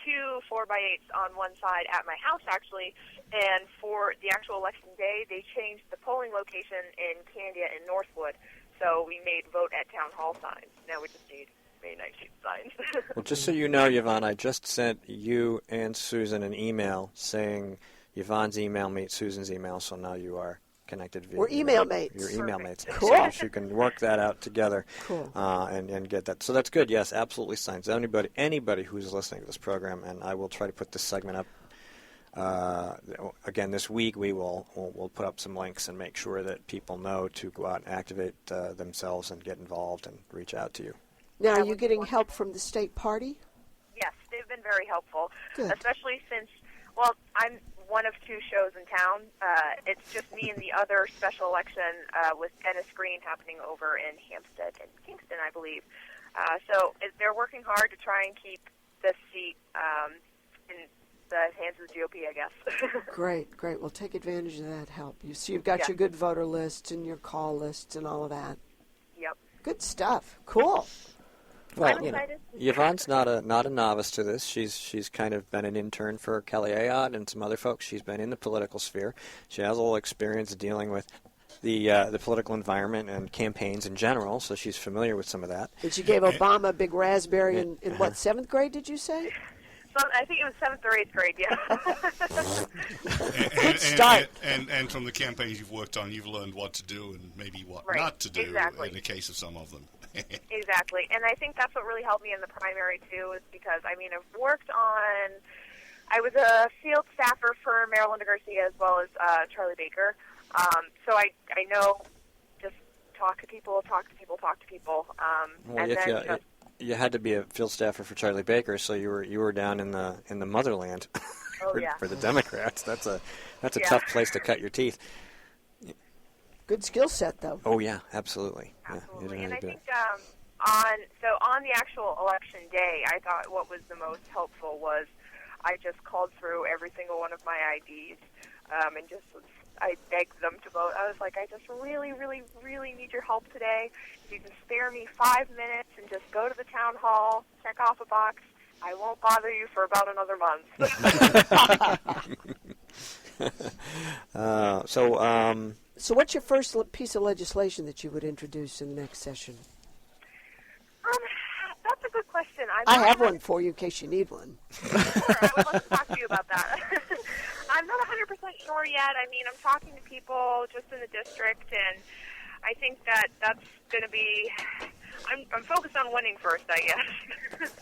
2 4x8s on one side at my house, actually, and for the actual election day, they changed the polling location in Candia and Northwood, so we made vote at town hall signs. Now we just need May 19th signs. Well, just so you know, Yvonne, I just sent you and Susan an email saying Yvonne's email meets Susan's email, so now you are connected via We're email mates. Your email mates. Cool. So you can work that out together. Cool. And get that. So that's good. Yes, absolutely signs. Anybody who's listening to this program, and I will try to put this segment up again this week. We'll put up some links and make sure that people know to go out and activate themselves and get involved and reach out to you. Now, are you getting help from the state party? Yes, they've been very helpful, Good. especially since, well, I'm one of 2 shows in town. It's just me and the other special election with Dennis Green happening over in Hampstead and Kingston, I believe. So they're working hard to try and keep this seat in the hands of the GOP, I guess. Great. Well, take advantage of that help. You've got your good voter lists and your call lists and all of that. Yep. Good stuff. Cool. Well, I'm excited. Yvonne's not a novice to this. She's kind of been an intern for Kelly Ayotte and some other folks. She's been in the political sphere. She has a little experience dealing with the political environment and campaigns in general, so she's familiar with some of that. And she gave Obama a big raspberry in what, 7th grade, did you say? I think it was 7th or 8th grade, yeah. Good start. And from the campaigns you've worked on, you've learned what to do and maybe what not to do in the case of some of them. Exactly, and I think that's what really helped me in the primary, too, is because, I was a field staffer for Marilyn Garcia as well as Charlie Baker, so I know just talk to people. You had to be a field staffer for Charlie Baker, so you were down in the motherland for the Democrats. That's a tough place to cut your teeth. Good skill set, though. Oh yeah, absolutely. Absolutely, and I think on the actual election day, I thought what was the most helpful was I just called through every single one of my IDs and I begged them to vote. I was like, I just really, really, really need your help today. If you can spare me 5 minutes and just go to the town hall, check off a box, I won't bother you for about another month. So what's your first piece of legislation that you would introduce in the next session? That's a good question. I have one for you in case you need one. Sure, I would love to talk to you about that. I'm not 100% sure yet. I'm talking to people just in the district, and I think that's going to be... I'm focused on winning first, I guess.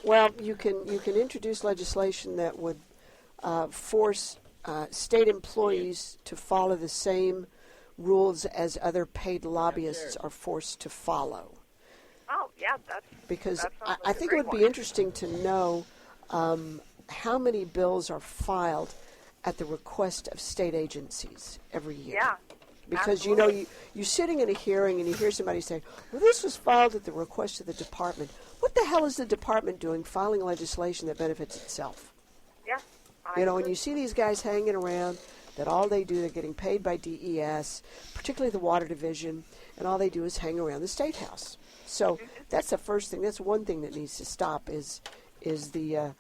Well, you can introduce legislation that would force state employees to follow the same rules as other paid lobbyists are forced to follow. Oh, yeah, because like I think it would be interesting to know how many bills are filed at the request of state agencies every year. Yeah. Because, absolutely. you're sitting in a hearing and you hear somebody say, well, this was filed at the request of the department. What the hell is the department doing filing legislation that benefits itself? Yeah. And you see these guys hanging around that all they do, they're getting paid by DES, particularly the Water Division, and all they do is hang around the State House. So that's the first thing. That's one thing that needs to stop is the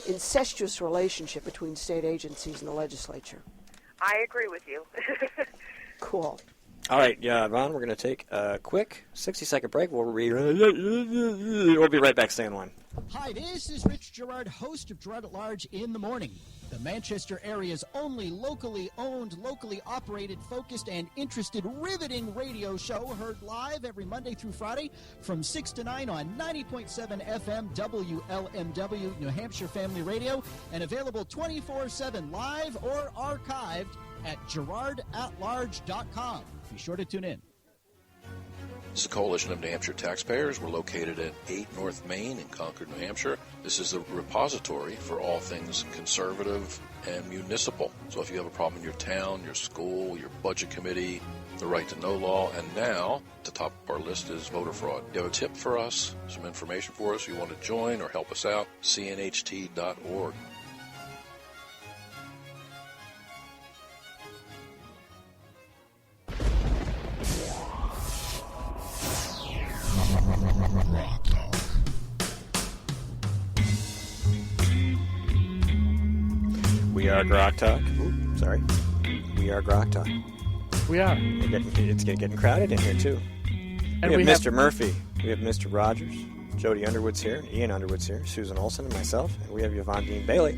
incestuous relationship between state agencies and the legislature. I agree with you. Cool. All right, Yvonne, we're going to take a quick 60-second break. We'll be right back. Stay on line. Hi, this is Rich Gerard, host of Gerard at Large in the Morning, the Manchester area's only locally owned, locally operated, focused, and interested, riveting radio show, heard live every Monday through Friday from 6 to 9 on 90.7 FM WLMW, New Hampshire Family Radio, and available 24/7 live or archived at GerardAtLarge.com. Be sure to tune in. This is the Coalition of New Hampshire Taxpayers. We're located at 8 North Main in Concord, New Hampshire. This is the repository for all things conservative and municipal. So if you have a problem in your town, your school, your budget committee, the right to know law, and now at the top of our list is voter fraud. You have a tip for us, some information for us, you want to join or help us out, cnht.org. We are GrokTALK. Sorry. We are GrokTALK. We are. It's getting crowded in here, too. And we have Mr. Murphy. We have Mr. Rogers. Jody Underwood's here. Ian Underwood's here. Susan Olsen and myself. And we have Yvonne Dean-Bailey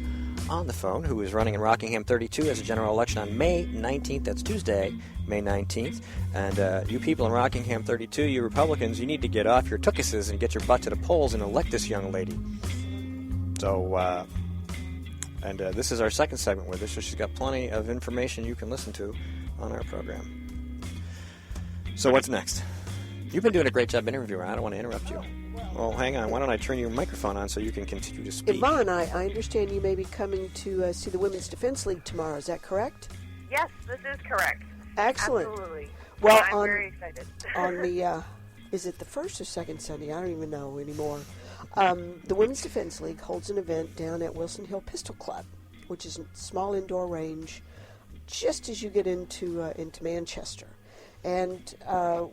on the phone, who is running in Rockingham 32 as a general election on May 19th. That's Tuesday, May 19th. And you people in Rockingham 32, you Republicans, you need to get off your tuckuses and get your butt to the polls and elect this young lady. So, this is our second segment with her, so she's got plenty of information you can listen to on our program. So what's next? You've been doing a great job interviewing. I don't want to interrupt you. Well, hang on. Why don't I turn your microphone on so you can continue to speak? Yvonne, I understand you may be coming to see the Women's Defense League tomorrow. Is that correct? Yes, this is correct. Excellent. Absolutely. Well, I'm very excited. On the, is it the first or second Sunday? I don't even know anymore. The Women's Defense League holds an event down at Wilson Hill Pistol Club, which is a small indoor range just as you get into Manchester. And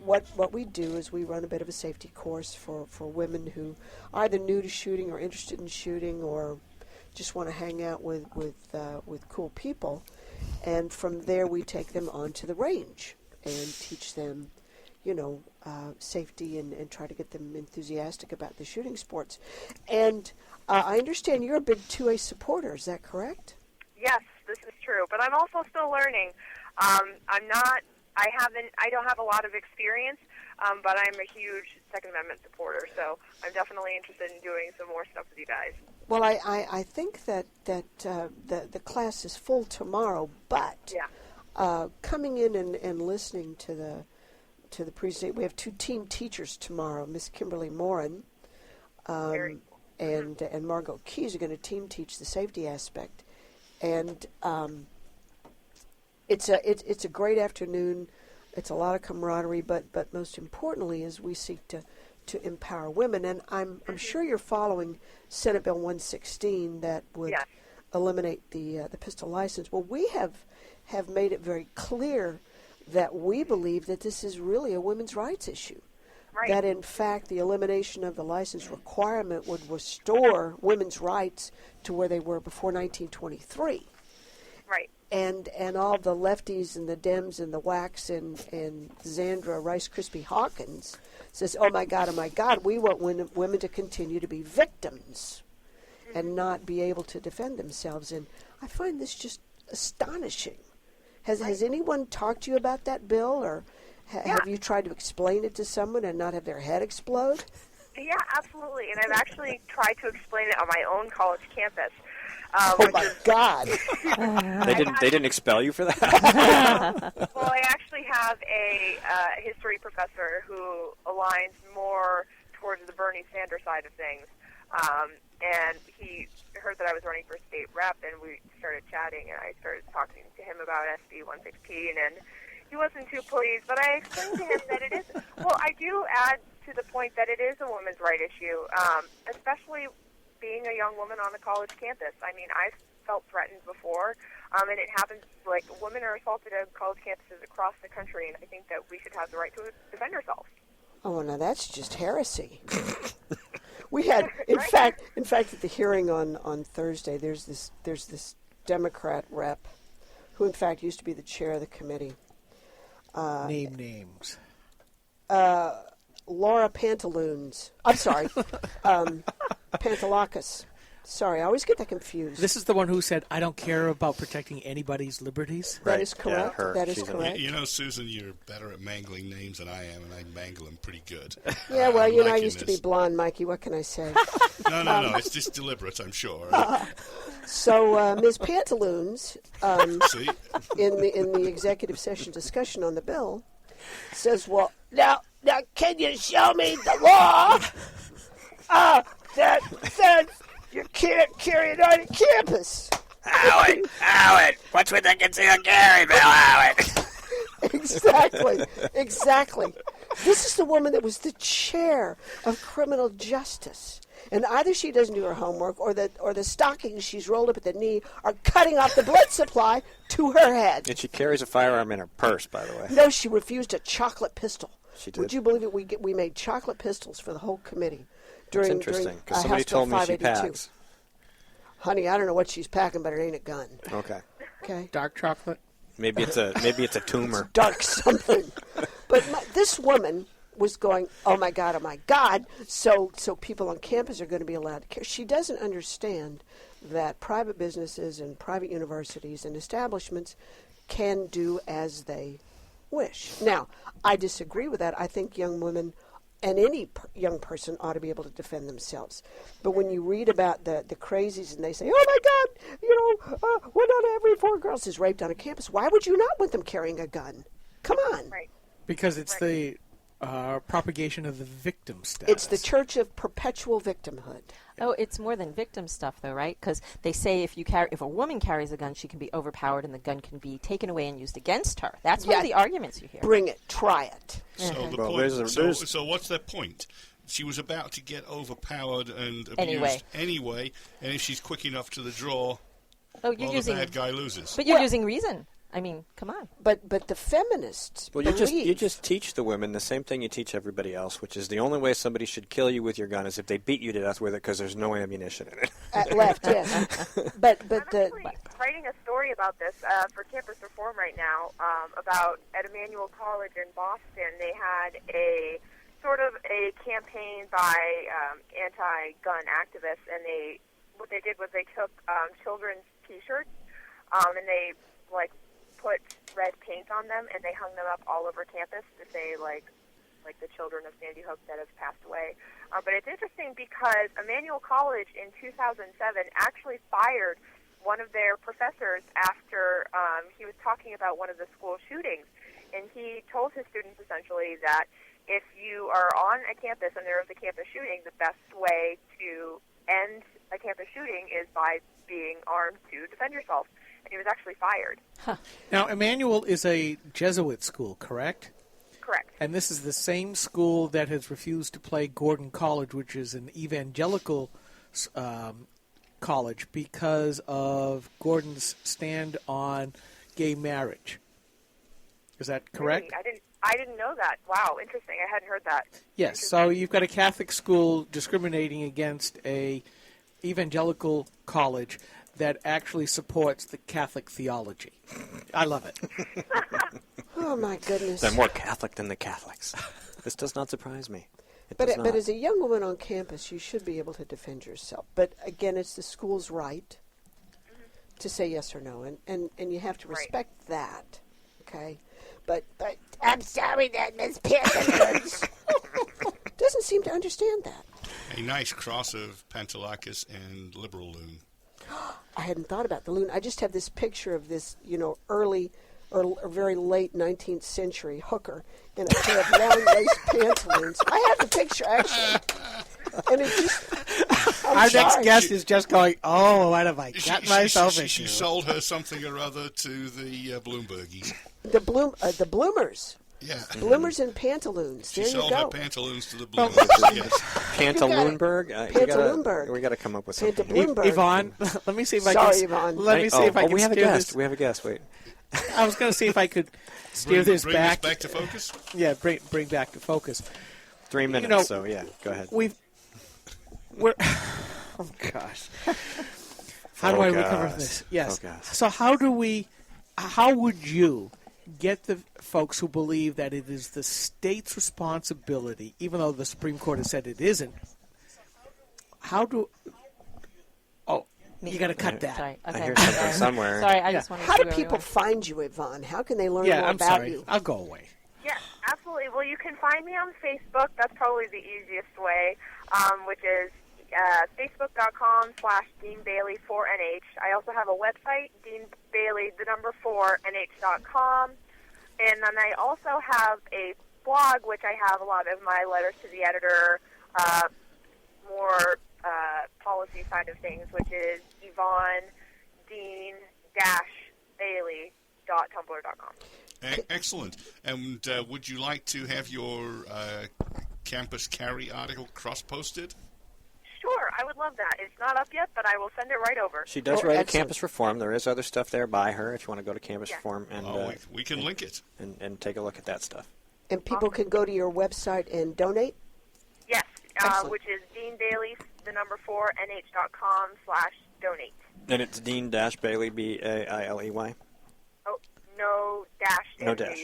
what we do is we run a bit of a safety course for women who are either new to shooting or interested in shooting or just want to hang out with cool people. And from there we take them onto the range and teach them, safety and try to get them enthusiastic about the shooting sports. And I understand you're a big 2A supporter. Is that correct? Yes, this is true. But I'm also still learning. I don't have a lot of experience, but I'm a huge Second Amendment supporter, so I'm definitely interested in doing some more stuff with you guys. Well, I think that the class is full tomorrow, but coming in and listening to the presentation, we have two team teachers tomorrow, Miss Kimberly Morin and Margot Keys are going to team teach the safety aspect, and it's a great afternoon. It's a lot of camaraderie, but most importantly is we seek to empower women. And I'm sure you're following Senate Bill 116 that would eliminate the pistol license. Well, we have made it very clear that we believe that this is really a women's rights issue. Right. That in fact the elimination of the license requirement would restore women's rights to where they were before 1923. Right. And all the lefties and the Dems and the WACs and Zandra Rice Krispie Hawkins says, oh my God, we want women to continue to be victims and not be able to defend themselves. And I find this just astonishing. Has anyone talked to you about that bill, or have you tried to explain it to someone and not have their head explode? Yeah, absolutely. And I've actually tried to explain it on my own college campus. Oh my God! They didn't expel you for that? Well, I actually have a history professor who aligns more towards the Bernie Sanders side of things, and he heard that I was running for state rep, and we started chatting, and I started talking to him about SB 116, and he wasn't too pleased. But I explained to him that it is. Well, I do add to the point that it is a women's right issue, especially being a young woman on a college campus. I mean, I've felt threatened before, and it happens, like, women are assaulted at college campuses across the country, and I think that we should have the right to defend ourselves. Oh, now that's just heresy. We had, in fact, at the hearing on Thursday, there's this Democrat rep who, in fact, used to be the chair of the committee. Name names. Laura Pantaloons. I'm sorry, Pantalakis. Sorry, I always get that confused. This is the one who said, I don't care about protecting anybody's liberties? That is correct. Yeah, that is correct. You know, Susan, you're better at mangling names than I am, and I mangle them pretty good. Yeah, well, you know, I used to be blonde, Mikey. What can I say? No. It's just deliberate, I'm sure. So, Ms. Pantaloons, See? in the executive session discussion on the bill, says, well, now, can you show me the law that says you can't carry it on campus? Howard, what's with the concealed carry bill, Howard? Exactly. This is the woman that was the chair of criminal justice. And either she doesn't do her homework or the stockings she's rolled up at the knee are cutting off the blood supply to her head. And she carries a firearm in her purse, by the way. No, she refused a chocolate pistol. She did. Would you believe it? We made chocolate pistols for the whole committee That's during interesting, because House somebody Bill told me she 582. packs. Honey, I don't know what she's packing, but it ain't a gun. Okay. Okay. Dark chocolate? Maybe it's a tumor. Dark something. But this woman was going, oh my God, so people on campus are going to be allowed to care. She doesn't understand that private businesses and private universities and establishments can do as they wish. Now, I disagree with that. I think young women and any young person ought to be able to defend themselves. But when you read about the crazies and they say, oh my God, one out of every 4 girls is raped on a campus, why would you not want them carrying a gun? Come on. Right. Because it's the propagation of the victim status. It's the church of perpetual victimhood. Oh, it's more than victim stuff, though, right? Because they say if a woman carries a gun, she can be overpowered and the gun can be taken away and used against her. That's one of the arguments you hear. Bring it. Try it. So the point. So what's their point? She was about to get overpowered and abused anyway, and if she's quick enough to the draw, the bad guy loses. But you're using reason. I mean, come on. But the feminists you just teach the women the same thing you teach everybody else, which is the only way somebody should kill you with your gun is if they beat you to death with it because there's no ammunition in it. Left, yes. But I'm actually writing a story about this for Campus Reform right now. About at Emmanuel College in Boston, they had a sort of a campaign by anti-gun activists, and what they did was they took children's T-shirts and they put red paint on them, and they hung them up all over campus to say, like the children of Sandy Hook that have passed away. But it's interesting because Emmanuel College in 2007 actually fired one of their professors after he was talking about one of the school shootings. And he told his students essentially that if you are on a campus and there is a campus shooting, the best way to end a campus shooting is by being armed to defend yourself. And he was actually fired. Huh. Now, Emmanuel is a Jesuit school, correct? Correct. And this is the same school that has refused to play Gordon College, which is an evangelical college, because of Gordon's stand on gay marriage. Is that correct? Really? I didn't know that. Wow, interesting. I hadn't heard that. Yes, so you've got a Catholic school discriminating against a evangelical college that actually supports the Catholic theology. I love it. Oh, my goodness. They're more Catholic than the Catholics. This does not surprise me. But as a young woman on campus, you should be able to defend yourself. But, again, it's the school's right to say yes or no, and you have to respect that, okay? But I'm sorry that Miss Pantaloons doesn't seem to understand that. A nice cross of Pantalakis and liberal loon. I hadn't thought about the loon. I just have this picture of this, early or very late 19th century hooker in a pair of long lace pantaloons. I have the picture, actually. And it just... Our next guest is just going, oh, what have I got myself into? She sold her something or other to the Bloombergies. The Bloomers. Yeah. Bloomers and pantaloons. She there you go. sold her pantaloons to the Bloomberg. Yes. Pantaloonberg? Pantaloonberg. We got to come up with something. Yvonne, let me see if I can... Sorry, Yvonne. Let me see if I can we have steer a guest. this. We have a guest. Wait. I was going to see if I could steer this bring back. This back to focus? Yeah, bring back to focus. 3 minutes, so yeah, go ahead. We're oh, gosh. How do I recover this? Yes. So how would you, get the folks who believe that it is the state's responsibility, even though the Supreme Court has said it isn't. You got to cut that. Sorry. I Okay. hear something somewhere. Sorry, I just wanted to How see do where we people were. find you, Yvonne? How can they learn Yeah, more I'm about sorry. you? I'll go away. Yes, absolutely. Well, you can find me on Facebook. That's probably the easiest way, which is facebook.com/DeanBailey4NH. I also have a website, DeanBailey4NH.com. And then I also have a blog, which I have a lot of my letters to the editor, more policy side of things, which is Yvonne Dean-Bailey.tumblr.com. Excellent. And would you like to have your Campus Carry article cross-posted? Sure, I would love that. It's not up yet, but I will send it right over. She does write at Campus Reform. There is other stuff there by her if you want to go to Campus Reform and we can link it and take a look at that stuff. And people can go to your website and donate? Yes, which is DeanBailey4NH.com/donate. And it's Dean-Bailey, Bailey. Oh, no dash. No dash.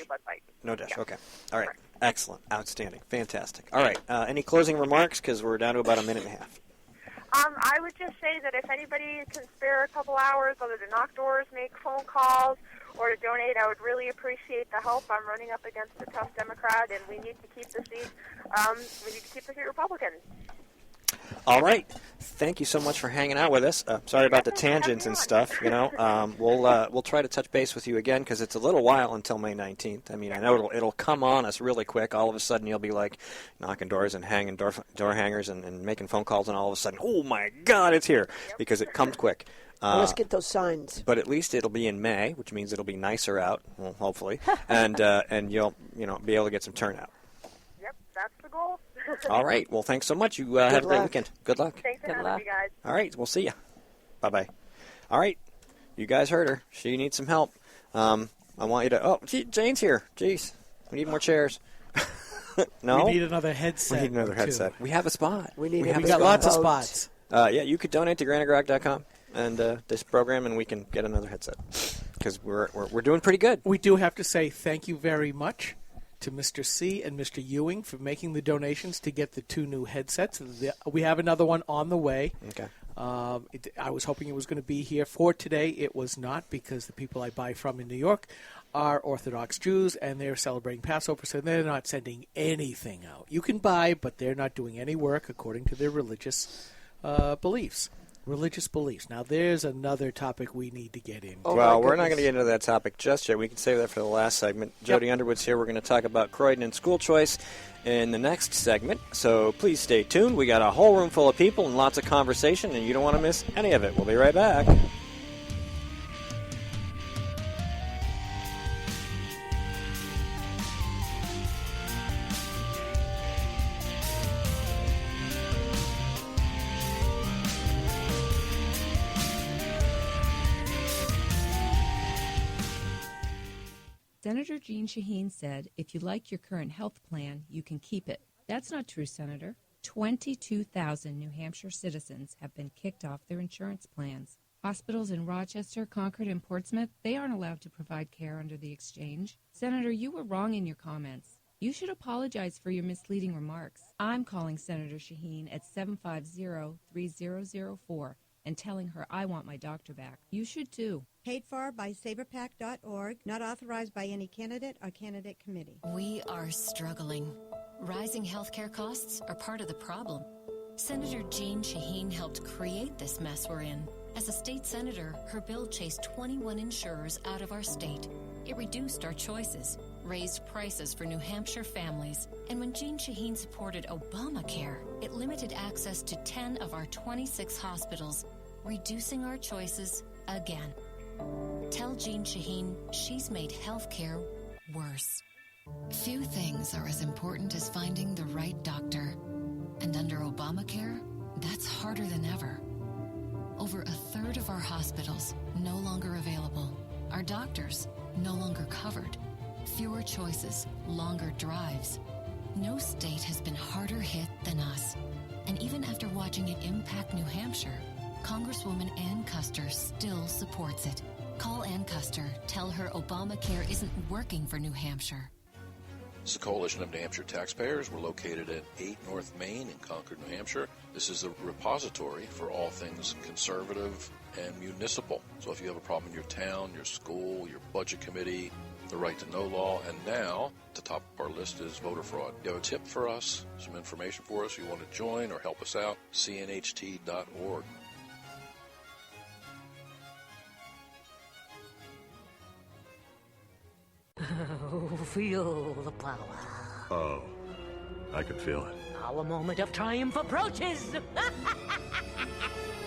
No dash. Yeah. Okay. All right. Excellent. Outstanding. Fantastic. All right. Any closing remarks? Because we're down to about a minute and a half. I would just say that if anybody can spare a couple hours, whether to knock doors, make phone calls, or to donate, I would really appreciate the help. I'm running up against a tough Democrat, and we need to keep the seat. We need to keep the seat Republican. All right. Thank you so much for hanging out with us. Sorry about the tangents and stuff. We'll try to touch base with you again because it's a little while until May 19th. I mean, I know it'll come on us really quick. All of a sudden, you'll be like knocking doors and hanging door hangers and making phone calls, and all of a sudden, oh my God, it's here because it comes quick. Let's get those signs. But at least it'll be in May, which means it'll be nicer out. Well, hopefully, and you'll be able to get some turnout. Yep, that's the goal. All right. Well, thanks so much. You have a great weekend. Good luck. Thanks for having me, guys. All right. We'll see you. Bye-bye. All right. You guys heard her. She needs some help. I want you to... Oh, Jane's here. Jeez. We need more chairs. No? We need another headset. We need another headset. We have a spot. We got lots of spots. Yeah, you could donate to GraniteGrok.com and this program, and we can get another headset because we're doing pretty good. We do have to say thank you very much to Mr. C and Mr. Ewing for making the donations to get the 2 new headsets. We have another one on the way. Okay. I was hoping it was going to be here for today. It was not because the people I buy from in New York are Orthodox Jews, and they're celebrating Passover, so they're not sending anything out. You can buy, but they're not doing any work according to their religious beliefs. Now, there's another topic we need to get into. Well, we're not going to get into that topic just yet. We can save that for the last segment. Jody Underwood's here. We're going to talk about Croydon and school choice in the next segment. So please stay tuned. We got a whole room full of people and lots of conversation, and you don't want to miss any of it. We'll be right back. Senator Jean Shaheen said, if you like your current health plan, you can keep it. That's not true, Senator. 22,000 New Hampshire citizens have been kicked off their insurance plans. Hospitals in Rochester, Concord, and Portsmouth, they aren't allowed to provide care under the exchange. Senator, you were wrong in your comments. You should apologize for your misleading remarks. I'm calling Senator Shaheen at 750-3004 and telling her I want my doctor back. You should too. Paid for by saberpac.org, not authorized by any candidate or candidate committee. We are struggling. Rising healthcare costs are part of the problem. Senator Jean Shaheen helped create this mess we're in. As a state senator, her bill chased 21 insurers out of our state. It reduced our choices, raised prices for New Hampshire families, and when Jean Shaheen supported Obamacare, it limited access to 10 of our 26 hospitals, reducing our choices again. Tell Jean Shaheen she's made healthcare worse. Few things are as important as finding the right doctor. And under Obamacare, that's harder than ever. Over a third of our hospitals no longer available. Our doctors no longer covered. Fewer choices, longer drives. No state has been harder hit than us. And even after watching it impact New Hampshire, Congresswoman Ann Custer still supports it. Call Ann Custer. Tell her Obamacare isn't working for New Hampshire. This is a coalition of New Hampshire taxpayers. We're located at 8 North Main in Concord, New Hampshire. This is a repository for all things conservative and municipal. So if you have a problem in your town, your school, your budget committee, the right to know law, and now at the top of our list is voter fraud. You have a tip for us, some information for us, you want to join or help us out, cnht.org. Oh, feel the power. Oh, I could feel it. Now a moment of triumph approaches.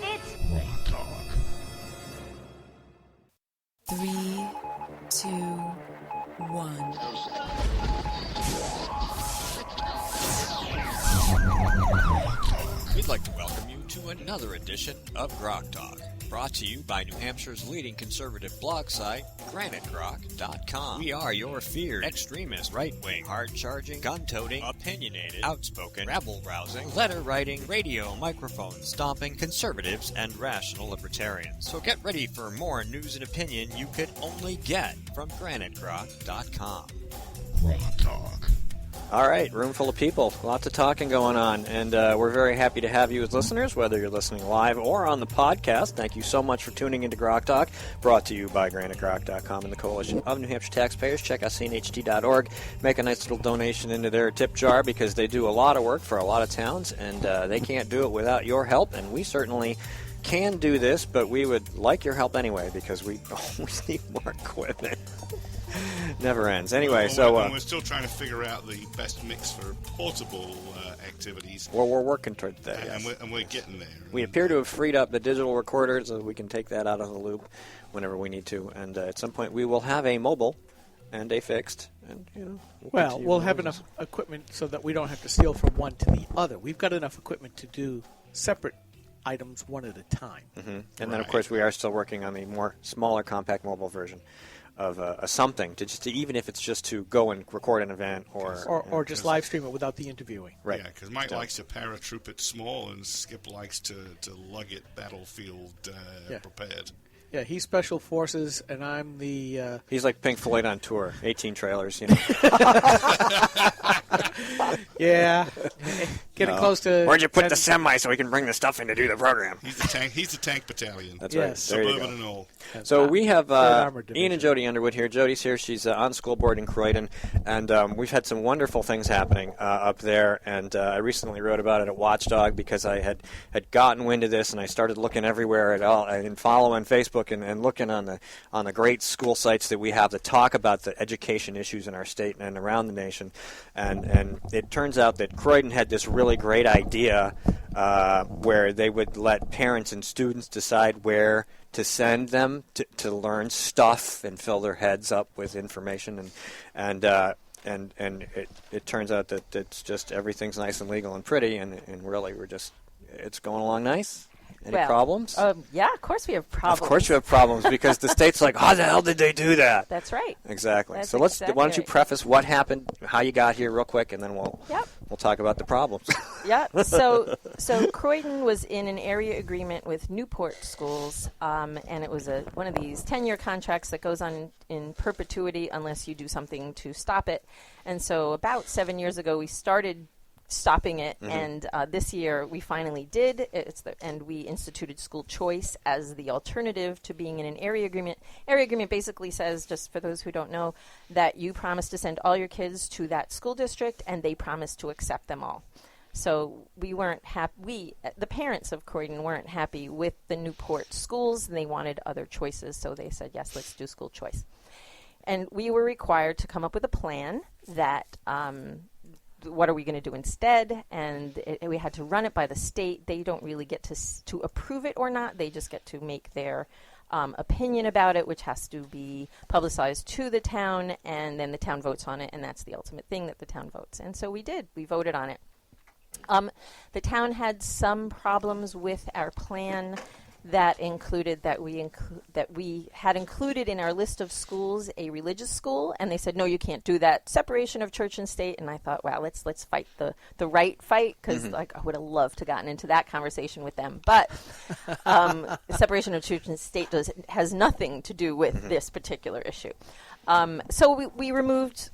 It's GrokTALK. 3, 2, 1. We'd like to welcome you to another edition of GrokTALK, brought to you by New Hampshire's leading conservative blog site, GraniteGrok.com. We are your feared extremist, right-wing, hard-charging, gun-toting, opinionated, outspoken, rabble-rousing, letter-writing, radio microphone stomping conservatives and rational libertarians. So get ready for more news and opinion you could only get from GraniteGrok.com. GrokTALK. All right, room full of people, lots of talking going on, and we're very happy to have you as listeners, whether you're listening live or on the podcast. Thank you so much for tuning into GrokTALK, brought to you by GraniteGrok.com and the Coalition of New Hampshire Taxpayers. Check out cnht.org, make a nice little donation into their tip jar, because they do a lot of work for a lot of towns, and they can't do it without your help, and we certainly can do this, but we would like your help anyway, because we always need more equipment. Never ends. Anyway, we're still trying to figure out the best mix for portable activities. Well, we're working toward that, and, yes. we're getting there. We appear to have freed up the digital recorder so we can take that out of the loop whenever we need to. And at some point, we will have a mobile and a fixed. And we'll have enough equipment so that we don't have to steal from one to the other. We've got enough equipment to do separate items one at a time. Mm-hmm. And then, of course, we are still working on the more smaller, compact mobile version of something to even if it's just to go and record an event or just live stream it without the interviewing. Right. Yeah, because Mike likes to paratroop it small, and Skip likes to lug it battlefield prepared. Yeah, he's Special Forces, and I'm the... He's like Pink Floyd on tour, 18 trailers, Yeah, getting close to... Where'd you put the semi so we can bring the stuff in to do the program? He's the tank battalion. That's right. There you go. Suburban and all. So we have Ian and Jody Underwood here. Jody's here. She's on school board in Croydon, and we've had some wonderful things happening up there. And I recently wrote about it at Watchdog because I had gotten wind of this, and I started looking everywhere at all and following Facebook and looking on the great school sites that we have that talk about the education issues in our state and around the nation. And it turns out that Croydon had this really great idea where they would let parents and students decide where to send them to learn stuff and fill their heads up with information, and it turns out that it's just everything's nice and legal and pretty, and really it's going along nice. Any problems? Yeah, of course we have problems. Of course you have problems, because the state's like, how the hell did they do that? That's right. Exactly. That's so why don't you preface what happened, how you got here real quick, and then we'll talk about the problems. Yeah. So Croydon was in an area agreement with Newport Schools, and it was one of these 10-year contracts that goes on in perpetuity unless you do something to stop it. And so about 7 years ago, we started stopping it, and this year we finally did. And we instituted school choice as the alternative to being in an area agreement. Area agreement basically says, just for those who don't know, that you promise to send all your kids to that school district, and they promise to accept them all. So we weren't happy. The parents of Croydon weren't happy with the Newport schools, and they wanted other choices. So they said, yes, let's do school choice. And we were required to come up with a plan that. What are we going to do instead? And we had to run it by the state. They don't really get to approve it or not. They just get to make their opinion about it, which has to be publicized to the town, and then the town votes on it, and that's the ultimate thing, that the town votes. And so we did. We voted on it. The town had some problems with our plan, that included that we had included in our list of schools a religious school, and they said no, you can't do that. Separation of church and state. And I thought, wow, let's fight the right fight, because like I would have loved to gotten into that conversation with them. But separation of church and state has nothing to do with this particular issue. So we removed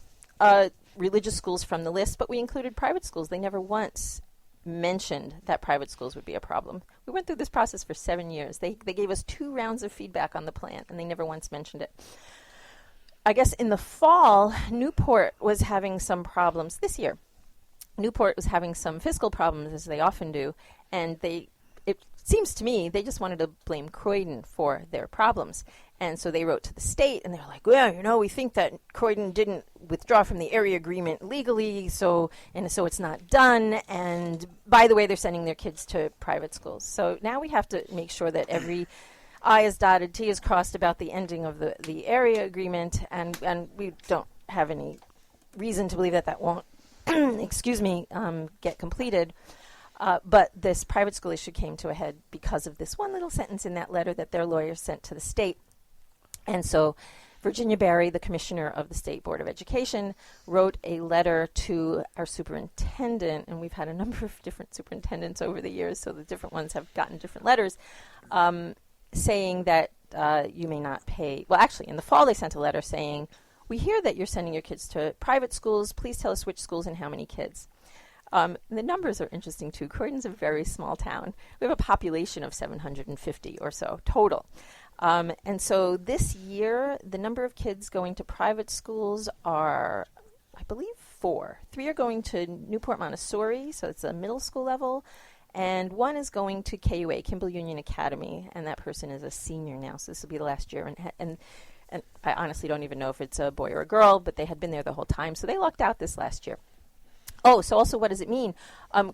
religious schools from the list, but we included private schools. They never once mentioned that private schools would be a problem. We went through this process for 7 years. They gave us 2 rounds of feedback on the plan, and they never once mentioned it. I guess in the fall, Newport was having some problems this year. Newport was having some fiscal problems, as they often do, and it seems to me they just wanted to blame Croydon for their problems. And so they wrote to the state, and they were like, well, we think that Croydon didn't withdraw from the area agreement legally, so it's not done. And by the way, they're sending their kids to private schools. So now we have to make sure that every I is dotted, T is crossed about the ending of the area agreement, and we don't have any reason to believe that won't, get completed. But this private school issue came to a head because of this one little sentence in that letter that their lawyers sent to the state. And so Virginia Barry, the commissioner of the State Board of Education, wrote a letter to our superintendent, and we've had a number of different superintendents over the years, so the different ones have gotten different letters, saying that you may not pay. Well, actually, in the fall they sent a letter saying, we hear that you're sending your kids to private schools. Please tell us which schools and how many kids. The numbers are interesting, too. Croydon's a very small town. We have a population of 750 or so total. And so this year, the number of kids going to private schools are, I believe, 4. 3 are going to Newport Montessori, so it's a middle school level, and 1 is going to KUA, Kimball Union Academy, and that person is a senior now, so this will be the last year. And I honestly don't even know if it's a boy or a girl, but they had been there the whole time, so they lucked out this last year. Oh, so also what does it mean?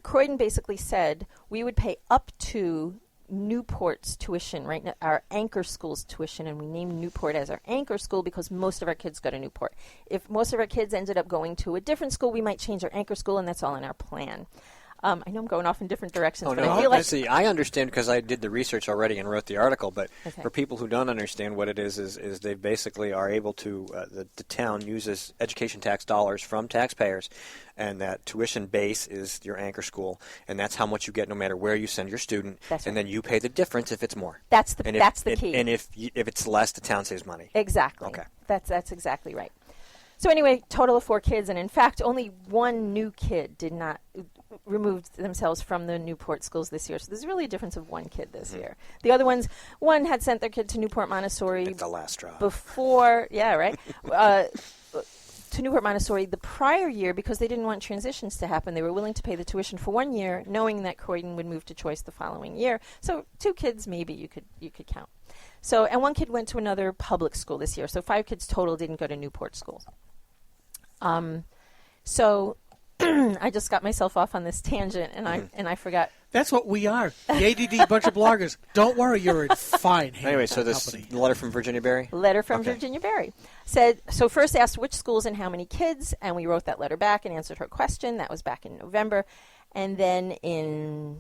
Croydon basically said we would pay up to Newport's tuition, right now, our anchor school's tuition, and we named Newport as our anchor school because most of our kids go to Newport. If most of our kids ended up going to a different school, we might change our anchor school, and that's all in our plan. I know I'm going off in different directions, but I feel like... See, I understand because I did the research already and wrote the article, but for people who don't understand what it is they basically are able to, the town uses education tax dollars from taxpayers, and that tuition base is your anchor school, and that's how much you get no matter where you send your student, and then you pay the difference if it's more. That's the key. And if it's less, the town saves money. Exactly. Okay. That's exactly right. So anyway, total of 4 kids, and in fact, only 1 new kid did not remove themselves from the Newport schools this year. So there's really a difference of 1 kid this year. The other ones, 1 had sent their kid to Newport Montessori. It's the last straw. Before, yeah, right. To Newport Montessori the prior year because they didn't want transitions to happen. They were willing to pay the tuition for 1 year, knowing that Croydon would move to choice the following year. So 2 kids maybe you could count. So, and 1 kid went to another public school this year. So 5 kids total didn't go to Newport schools. So I just got myself off on this tangent, and I forgot. That's what we are. The ADD bunch of bloggers. Don't worry, you're in fine hands. Anyway, so this letter from Virginia Barry? Letter from Virginia Barry. Said, so first asked which schools and how many kids, and we wrote that letter back and answered her question. That was back in November. And then in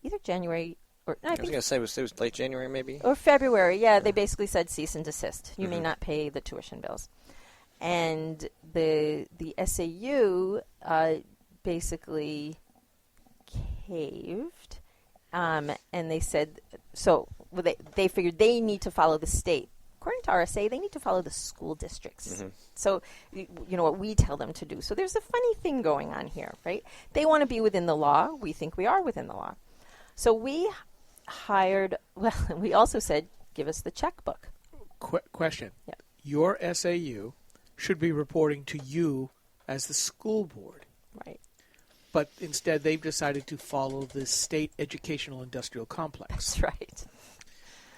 either January or... I was going to say, it was late January maybe? Or February, yeah. They basically said cease and desist. You may not pay the tuition bills. And the SAU basically caved, and they said, they figured they need to follow the state. According to RSA, they need to follow the school districts. So, you know, what we tell them to do. So there's a funny thing going on here, right? They want to be within the law. We think we are within the law. So we we also said, give us the checkbook. Question. Yeah. Your SAU should be reporting to you as the school board. Right. But instead, they've decided to follow the state educational industrial complex. That's right.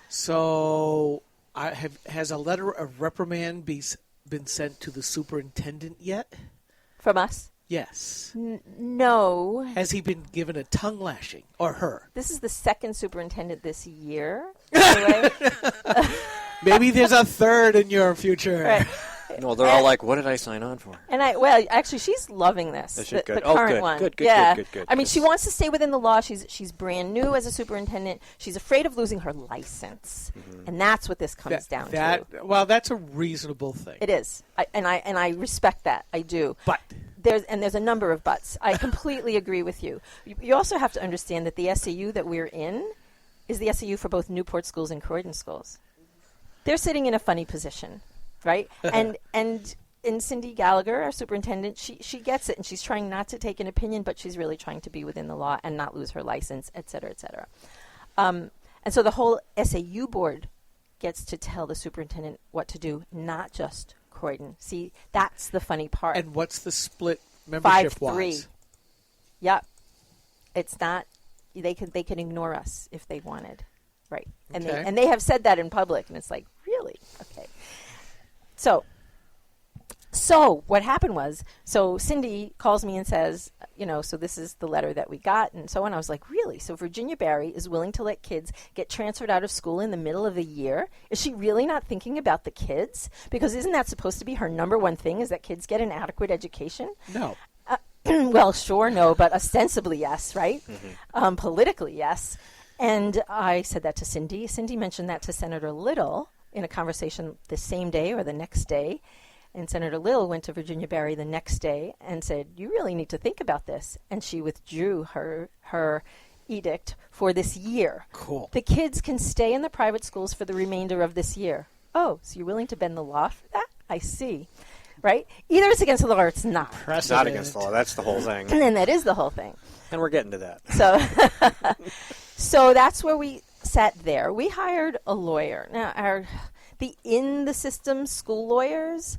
So, has a letter of reprimand been sent to the superintendent yet? From us? Yes. No. Has he been given a tongue lashing, or her? This is the 2nd superintendent this year, by the way. Maybe there's a 3rd in your future. Right. Well, they're all like, what did I sign on for? And actually, she's loving this. The good. current one. Good. I mean, she wants to stay within the law. She's brand new as a superintendent. She's afraid of losing her license, and that's what this comes down to. Well, that's a reasonable thing. It is, and I respect that. I do. But there's a number of buts. I completely agree with you. You also have to understand that the SAU that we're in is the SAU for both Newport schools and Croydon schools. They're sitting in a funny position, right? and Cindy Gallagher, our superintendent, she gets it, and she's trying not to take an opinion, but she's really trying to be within the law and not lose her license, et cetera, et cetera. And so the whole SAU board gets to tell the superintendent what to do, not just Croydon. See, that's the funny part. And what's the split membership-wise? 5-3. Yep. It's not. They can ignore us if they wanted, right? And they have said that in public, and it's like, really? Okay. So what happened was, Cindy calls me and says, so this is the letter that we got, and so on. I was like, really? So Virginia Barry is willing to let kids get transferred out of school in the middle of the year? Is she really not thinking about the kids? Because isn't that supposed to be her number one thing, is that kids get an adequate education? No. Well, sure, no, but ostensibly, yes, right? Politically, yes. And I said that to Cindy. Cindy mentioned that to Senator Little in a conversation the same day or the next day. And Senator Little went to Virginia Barry the next day and said, you really need to think about this. And she withdrew her edict for this year. Cool. The kids can stay in the private schools for the remainder of this year. Oh, so you're willing to bend the law for that? I see. Right? Either it's against the law or it's not. It's not against the law. That's the whole thing. And that is the whole thing. And we're getting to that. So that's where we sat there. We hired a lawyer. Now, the in-the-system school lawyers,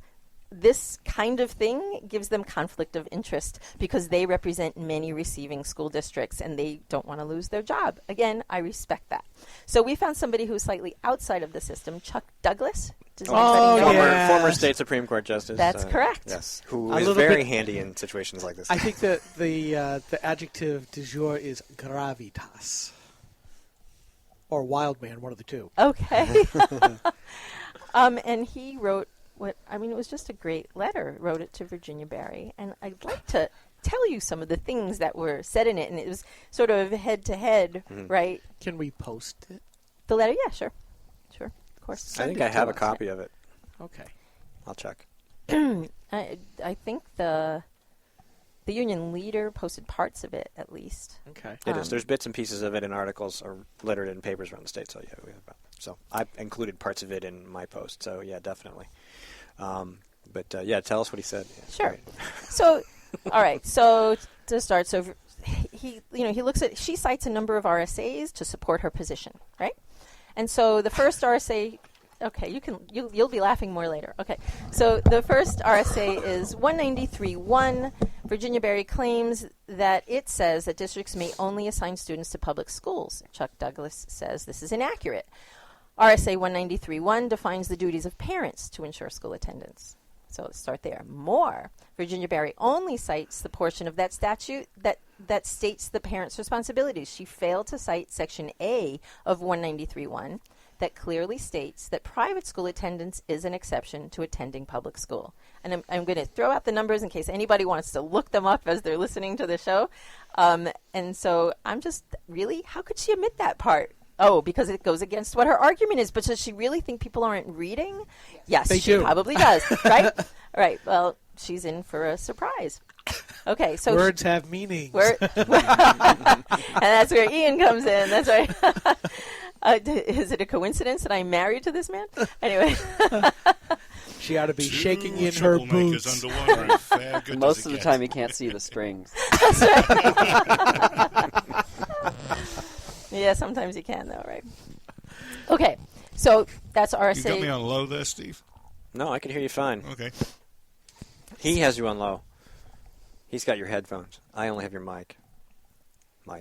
this kind of thing gives them conflict of interest because they represent many receiving school districts and they don't want to lose their job. Again, I respect that. So we found somebody who's slightly outside of the system, Chuck Douglas. Former state Supreme Court justice. That's correct. Yes, who is very handy in situations like this. I think that the adjective du jour is gravitas. Or wild man, one of the two. Okay. And he wrote it was just a great letter, wrote it to Virginia Barry. And I'd like to tell you some of the things that were said in it. And it was sort of head-to-head, right? Can we post it? The letter? Yeah, sure. Sure, of course. I think I have a copy of it. Okay. I'll check. I think the Union Leader posted parts of it, at least. Okay. It is. There's bits and pieces of it in articles or littered in papers around the state. So, yeah, I included parts of it in my post. So, yeah, definitely. Tell us what he said. Yeah, sure. Great. So, all right. So, to start, he looks at, she cites a number of RSAs to support her position, right? And so the first RSA, okay, you'll be laughing more later. Okay, so the first RSA is 193.1. Virginia Barry claims that it says that districts may only assign students to public schools. Chuck Douglas says this is inaccurate. RSA 193.1 defines the duties of parents to ensure school attendance. So let's start there. More. Virginia Barry only cites the portion of that statute that states the parent's responsibilities. She failed to cite Section A of 193.1 that clearly states that private school attendance is an exception to attending public school. And I'm going to throw out the numbers in case anybody wants to look them up as they're listening to the show. And so I'm just, really? How could she omit that part? Oh, because it goes against what her argument is. But does she really think people aren't reading? Yes, she probably does, right? All right, well, she's in for a surprise. Okay, so words have meanings. And that's where Ian comes in. That's right. Is it a coincidence that I'm married to this man? Anyway. She ought to be shaking in her boots. Most of the time, you can't see the strings. That's right. Yeah, sometimes you can, though, right? Okay, so that's RSA. You got me on low there, Steve? No, I can hear you fine. Okay. He has you on low. He's got your headphones. I only have your mic. So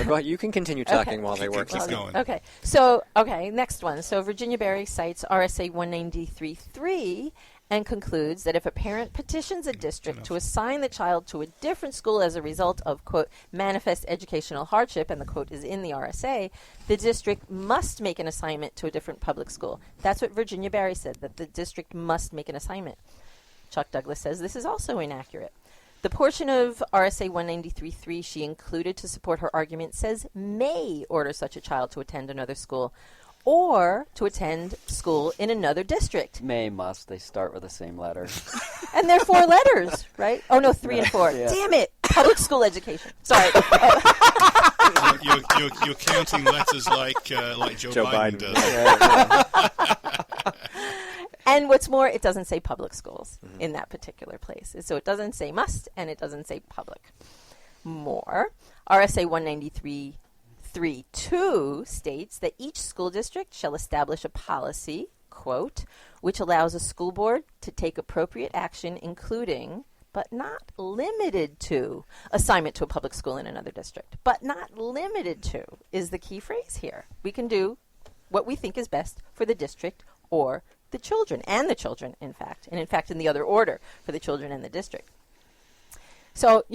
go ahead. You can continue talking while they work. Keep going. Okay. So, next one. So Virginia Barry cites RSA 193.3 and concludes that if a parent petitions a district to assign the child to a different school as a result of, quote, manifest educational hardship, and the quote is in the RSA, the district must make an assignment to a different public school. That's what Virginia Barry said, that the district must make an assignment. Chuck Douglas says this is also inaccurate. The portion of RSA 193.3 she included to support her argument says may order such a child to attend another school or to attend school in another district. May, must, they start with the same letter. And they're 4 letters, right? Oh, no, 3 and 4. Yeah. Damn it. Public school education. Sorry. You're counting letters like Joe Biden does. And what's more, it doesn't say public schools in that particular place. So it doesn't say must, and it doesn't say public. More, RSA 193.3.2 states that each school district shall establish a policy, quote, which allows a school board to take appropriate action, including, but not limited to, assignment to a public school in another district. But not limited to is the key phrase here. We can do what we think is best for the district or the children, in fact, and in fact in the other order for the children and the district. So,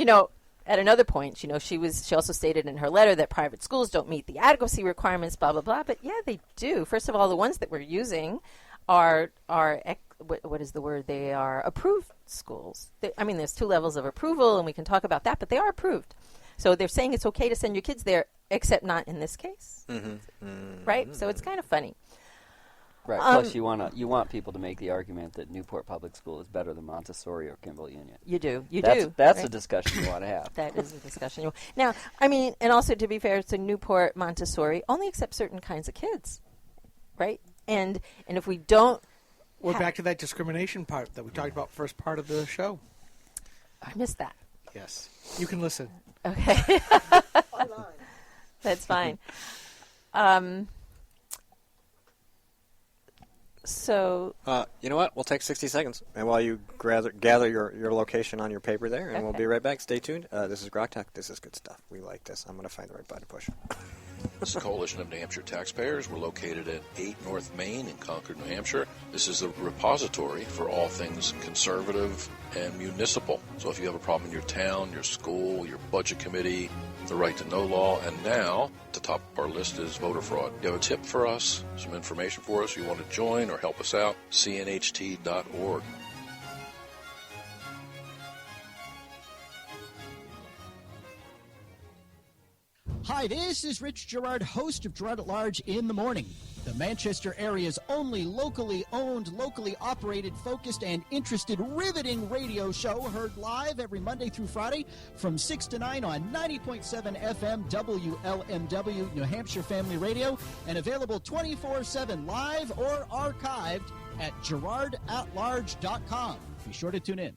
at another point, she also stated in her letter that private schools don't meet the adequacy requirements, blah, blah, blah, but yeah, they do. First of all, the ones that we're using are what is the word? They are approved schools. There's 2 levels of approval, and we can talk about that, but they are approved. So they're saying it's okay to send your kids there, except not in this case, right? So it's kind of funny. Right. Plus, you want people to make the argument that Newport Public School is better than Montessori or Kimball Union. You do. That's right? a discussion you want to have. That is a discussion. Now, and also to be fair, so Newport Montessori only accepts certain kinds of kids, right? And if we don't, we're back to that discrimination part that we talked about first part of the show. I missed that. Yes, you can listen. Okay, that's fine. So you know what? We'll take 60 seconds, and while you gather your location on your paper there, and we'll be right back. Stay tuned. This is GrokTALK. This is good stuff. We like this. I'm going to find the right button to push. This is a coalition of New Hampshire taxpayers. We're located at 8 North Main in Concord, New Hampshire. This is a repository for all things conservative and municipal. So if you have a problem in your town, your school, your budget committee, the right to know law, and now at the top of our list is voter fraud. You have a tip for us, some information for us, you want to join or help us out, cnht.org. Hi, this is Rich Gerard, host of Gerard at Large in the Morning, the Manchester area's only locally owned, locally operated, focused, and interested, riveting radio show, heard live every Monday through Friday from 6 to 9 on 90.7 FM WLMW, New Hampshire Family Radio, and available 24/7 live or archived at GerardAtLarge.com. Be sure to tune in.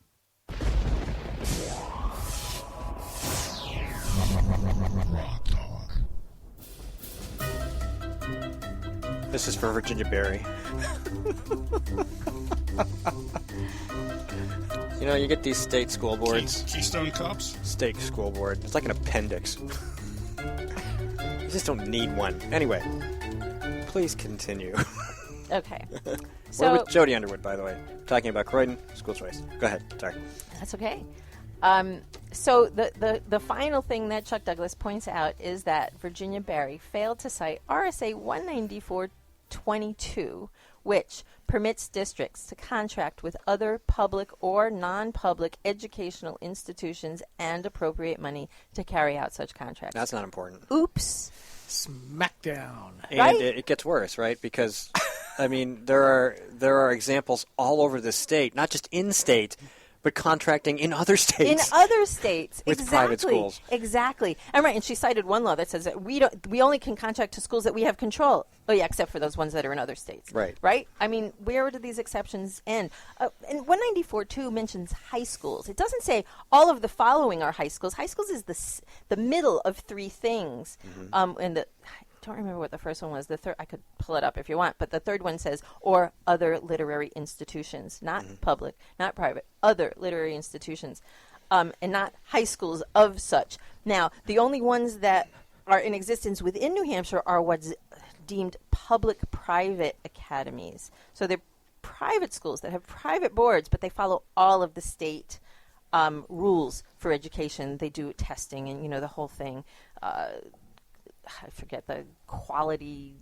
This is for Virginia Barry. You get these state school boards. Keystone Cops? State school board. It's like an appendix. You just don't need one. Anyway, please continue. Okay. We're with Jody Underwood, by the way, talking about Croydon school choice. Go ahead. Sorry. That's okay. So the final thing that Chuck Douglas points out is that Virginia Barry failed to cite RSA 194.22, which permits districts to contract with other public or non-public educational institutions and appropriate money to carry out such contracts. That's not important. Oops. Smackdown. And right? it gets worse, right? Because, there are examples all over the state, not just in state, but contracting in other states. In other states, with exactly. private schools. Exactly. And right, and she cited one law that says that we only can contract to schools that we have control. Oh yeah, except for those ones that are in other states. Right. Right? Where do these exceptions end? And 194.2 mentions high schools. It doesn't say all of the following are high schools. High schools is the middle of 3 things. And I don't remember what the first one was. The third, I could pull it up if you want, but the third one says, or other literary institutions, not public, not private, other literary institutions, and not high schools of such. Now, the only ones that are in existence within New Hampshire are what's deemed public-private academies. So they're private schools that have private boards, but they follow all of the state rules for education. They do testing and, the whole thing. I forget the quality,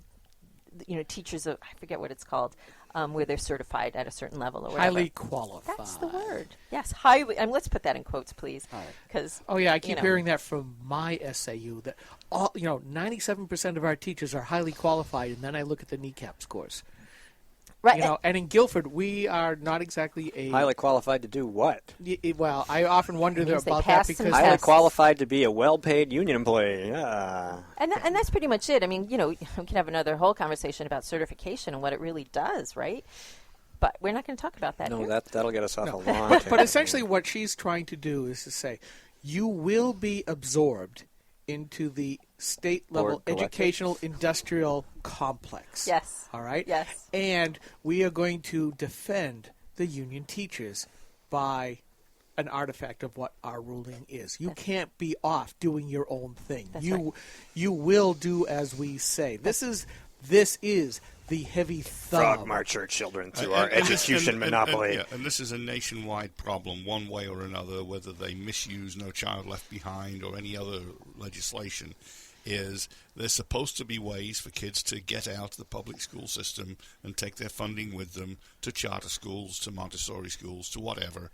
teachers of, I forget what it's called, where they're certified at a certain level or whatever. Highly qualified. That's the word. Yes, highly. Let's put that in quotes, please. Because I keep hearing that from my SAU that 97% of our teachers are highly qualified, and then I look at the kneecap scores. Right. And in Guilford, we are not exactly a highly qualified to do what? Well, I often wonder about that because highly qualified to be a well-paid union employee. Yeah. And that's pretty much it. I mean, we can have another whole conversation about certification and what it really does, right? But we're not going to talk about that No, here. that'll get us off a long tangent. But essentially what she's trying to do is to say, you will be absorbed into the state-level educational industrial complex. Yes. All right? Yes. And we are going to defend the union teachers by an artifact of what our ruling is. You can't be off doing your own thing. You will do as we say. This is the heavy thumb. Frog march our children through our execution monopoly. And this is a nationwide problem, one way or another, whether they misuse No Child Left Behind or any other legislation, is there's supposed to be ways for kids to get out of the public school system and take their funding with them to charter schools, to Montessori schools, to whatever,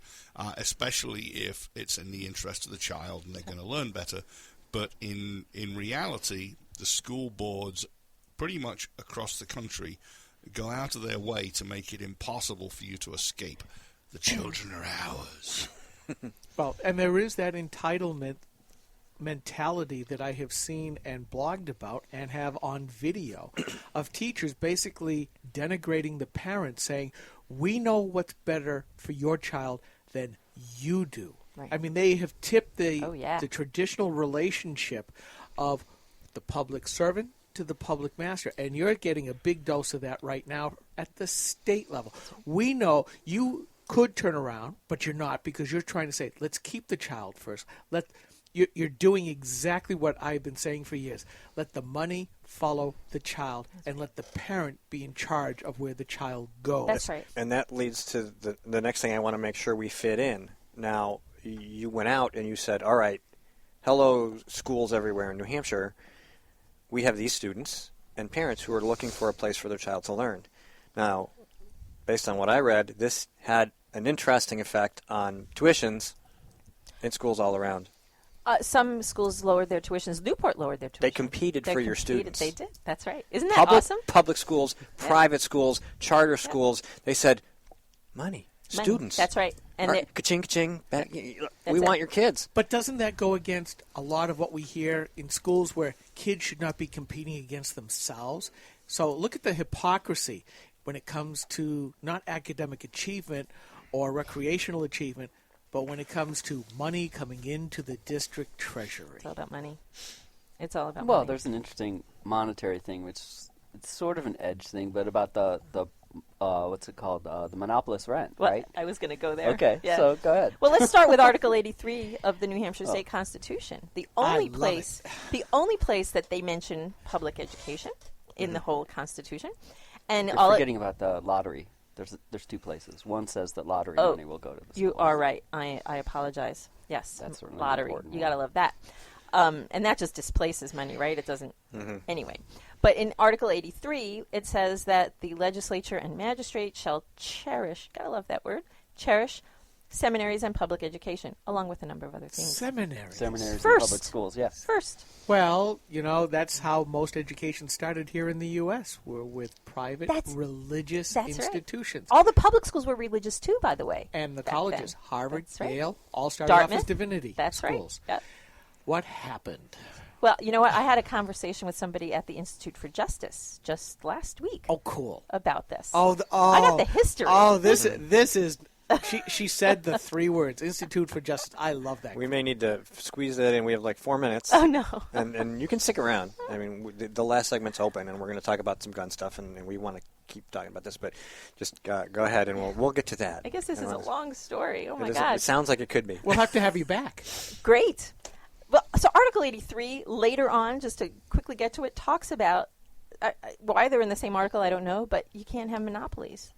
especially if it's in the interest of the child and they're going to learn better. But in reality, the school boards pretty much across the country go out of their way to make it impossible for you to escape. The children are ours. Well, and there is that entitlement mentality that I have seen and blogged about and have on video of teachers basically denigrating the parents, saying, we know what's better for your child than you do. Right. I mean, they have tipped the traditional relationship of the public servant to the public master, and you're getting a big dose of that right now at the state level. We know you could turn around, but you're not, because you're trying to say, let's keep the child first. You're doing exactly what I've been saying for years. Let the money follow the child, and let the parent be in charge of where the child goes. That's right. And that leads to the next thing I want to make sure we fit in. Now, you went out and you said, all right, hello, schools everywhere in New Hampshire. We have these students and parents who are looking for a place for their child to learn. Now, based on what I read, this had an interesting effect on tuitions in schools all around. Some schools lowered their tuitions. Newport lowered their tuition. They competed for your students. They did. That's right. Isn't that awesome? Public schools, private schools, charter schools. They said, money, students. That's right. And ka-ching, ka-ching. We want your kids. But doesn't that go against a lot of what we hear in schools where kids should not be competing against themselves? So look at the hypocrisy when it comes to not academic achievement or recreational achievement, but when it comes to money coming into the district treasury. It's all about money. It's all about money. money. There's an interesting monetary thing, which it's sort of an edge thing, but about the what's it called? The monopolist rent, right? I was going to go there. Okay, yeah. so go ahead. Well, let's start with Article 83 of the New Hampshire State Constitution. The only place that they mention public education in the whole Constitution, and you're forgetting about the lottery. There's two places. One says that lottery money will go to the school. You are right. I apologize. Yes, that's certainly lottery. Important. You got to love that. And that just displaces money, right? It doesn't. Anyway. But in Article 83, it says that the legislature and magistrate shall cherish, gotta love that word, cherish seminaries and public education, along with a number of other things. Seminaries in public schools, yes. First. Well, that's how most education started here in the U.S. We're with private religious institutions. Right. All the public schools were religious too, by the way. And the colleges, then. Harvard, That's right. Yale, all started Dartmouth. off as divinity schools. Right. Yep. What happened? Well, you know what? I had a conversation with somebody at the Institute for Justice just last week. Oh, cool. About this. I got the history. Oh, this is. She said the three words, Institute for Justice. I love that. We may need to squeeze that in. We have like 4 minutes. Oh, no. And you can stick around. I mean, the last segment's open, and we're going to talk about some gun stuff, and we want to keep talking about this. But just go ahead, and we'll get to that. I guess this is a long story. Oh, my God. It sounds like it could be. We'll have to have you back. Great. Well, so Article 83, later on, just to quickly get to it, talks about why they're in the same article, I don't know, but you can't have monopolies.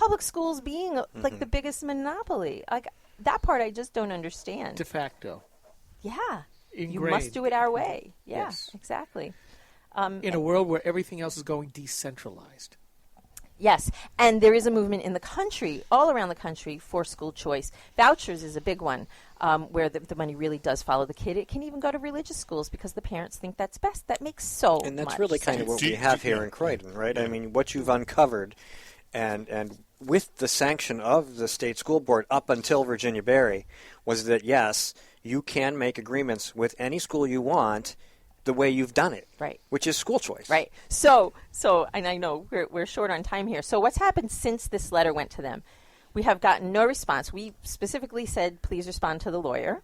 public schools being like the biggest monopoly. Like that part, I just don't understand. De facto. Yeah, Ingrained. you must do it our way. Yeah, Yes. exactly. In a world where everything else is going decentralized. Yes, and there is a movement in the country, all around the country, for school choice. Vouchers is a big one, where the money really does follow the kid. It can even go to religious schools because the parents think that's best. That makes so much And that's really kind of sense. what we have here in Croydon, right? I mean, what you've uncovered, and with the sanction of the state school board up until Virginia Berry, was that, yes, you can make agreements with any school you want the way you've done it, right? Which is school choice, right? So, and I know we're short on time here. So, what's happened since this letter went to them? We have gotten no response. We specifically said, please respond to the lawyer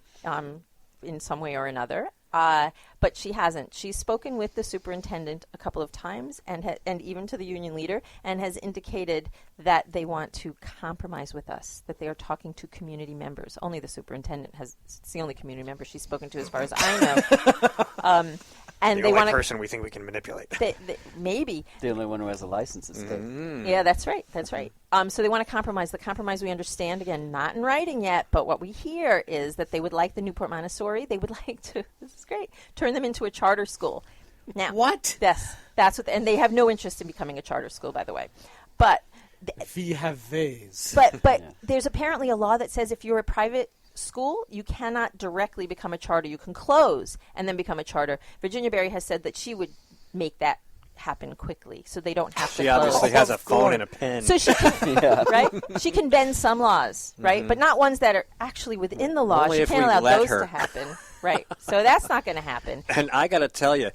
in some way or another, but she hasn't. She's spoken with the superintendent a couple of times, and even to the union leader, and has indicated that they want to compromise with us. That they are talking to community members. Only the superintendent it's the only community member she's spoken to, as far as I know. And the they only want person we think we can manipulate. Maybe the only one who has a license is Yeah, that's right. That's right. So they want to compromise. The compromise we understand, again, not in writing yet, but what we hear is that they would like the Newport Montessori. They would like to, this is great, turn them into a charter school. Now, what? Yes, that's what, and they have no interest in becoming a charter school, by the way. But We have vase. But there's apparently a law that says if you're a private school, you cannot directly become a charter. You can close and then become a charter. Virginia Berry has said that she would make that happen quickly, so they don't have to. She obviously has a phone and a pen. So she can, right? She can bend some laws, right? But not ones that are actually within the law. Only She if can't we allow let those her. to happen, right? So that's not going to happen. And I got to tell you,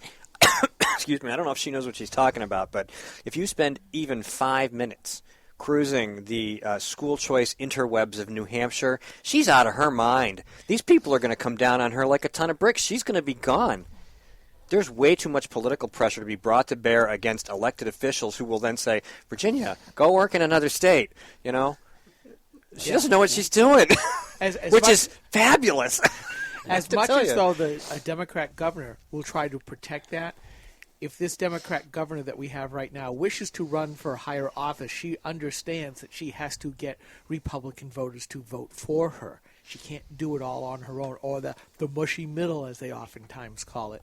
excuse me, I don't know if she knows what she's talking about, but if you spend even 5 minutes cruising the school choice interwebs of New Hampshire, she's out of her mind. These people are going to come down on her like a ton of bricks. She's going to be gone. There's way too much political pressure to be brought to bear against elected officials who will then say, Virginia, go work in another state. You know? She doesn't know what she's doing, which is fabulous. As much as though a Democrat governor will try to protect that, if this Democrat governor that we have right now wishes to run for a higher office, she understands that she has to get Republican voters to vote for her. She can't do it all on her own, or the mushy middle, as they oftentimes call it.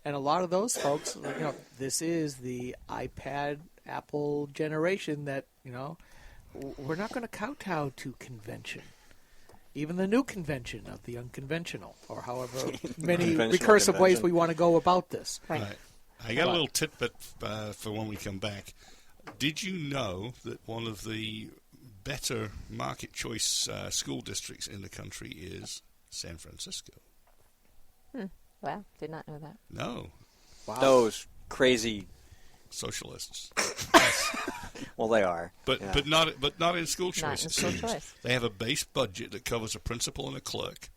And a lot of those folks, you know, this is the iPad, Apple generation that, you know, we're not going to kowtow to convention. Even the new convention of the unconventional, or however many recursive ways we want to go about this. Right. I got a little tidbit for when we come back. Did you know that one of the better market choice school districts in the country is San Francisco? Wow, did not know that. No. Wow. Those crazy socialists. Well, they are. But not in school choice. Not in school choice. They have a base budget that covers a principal and a clerk,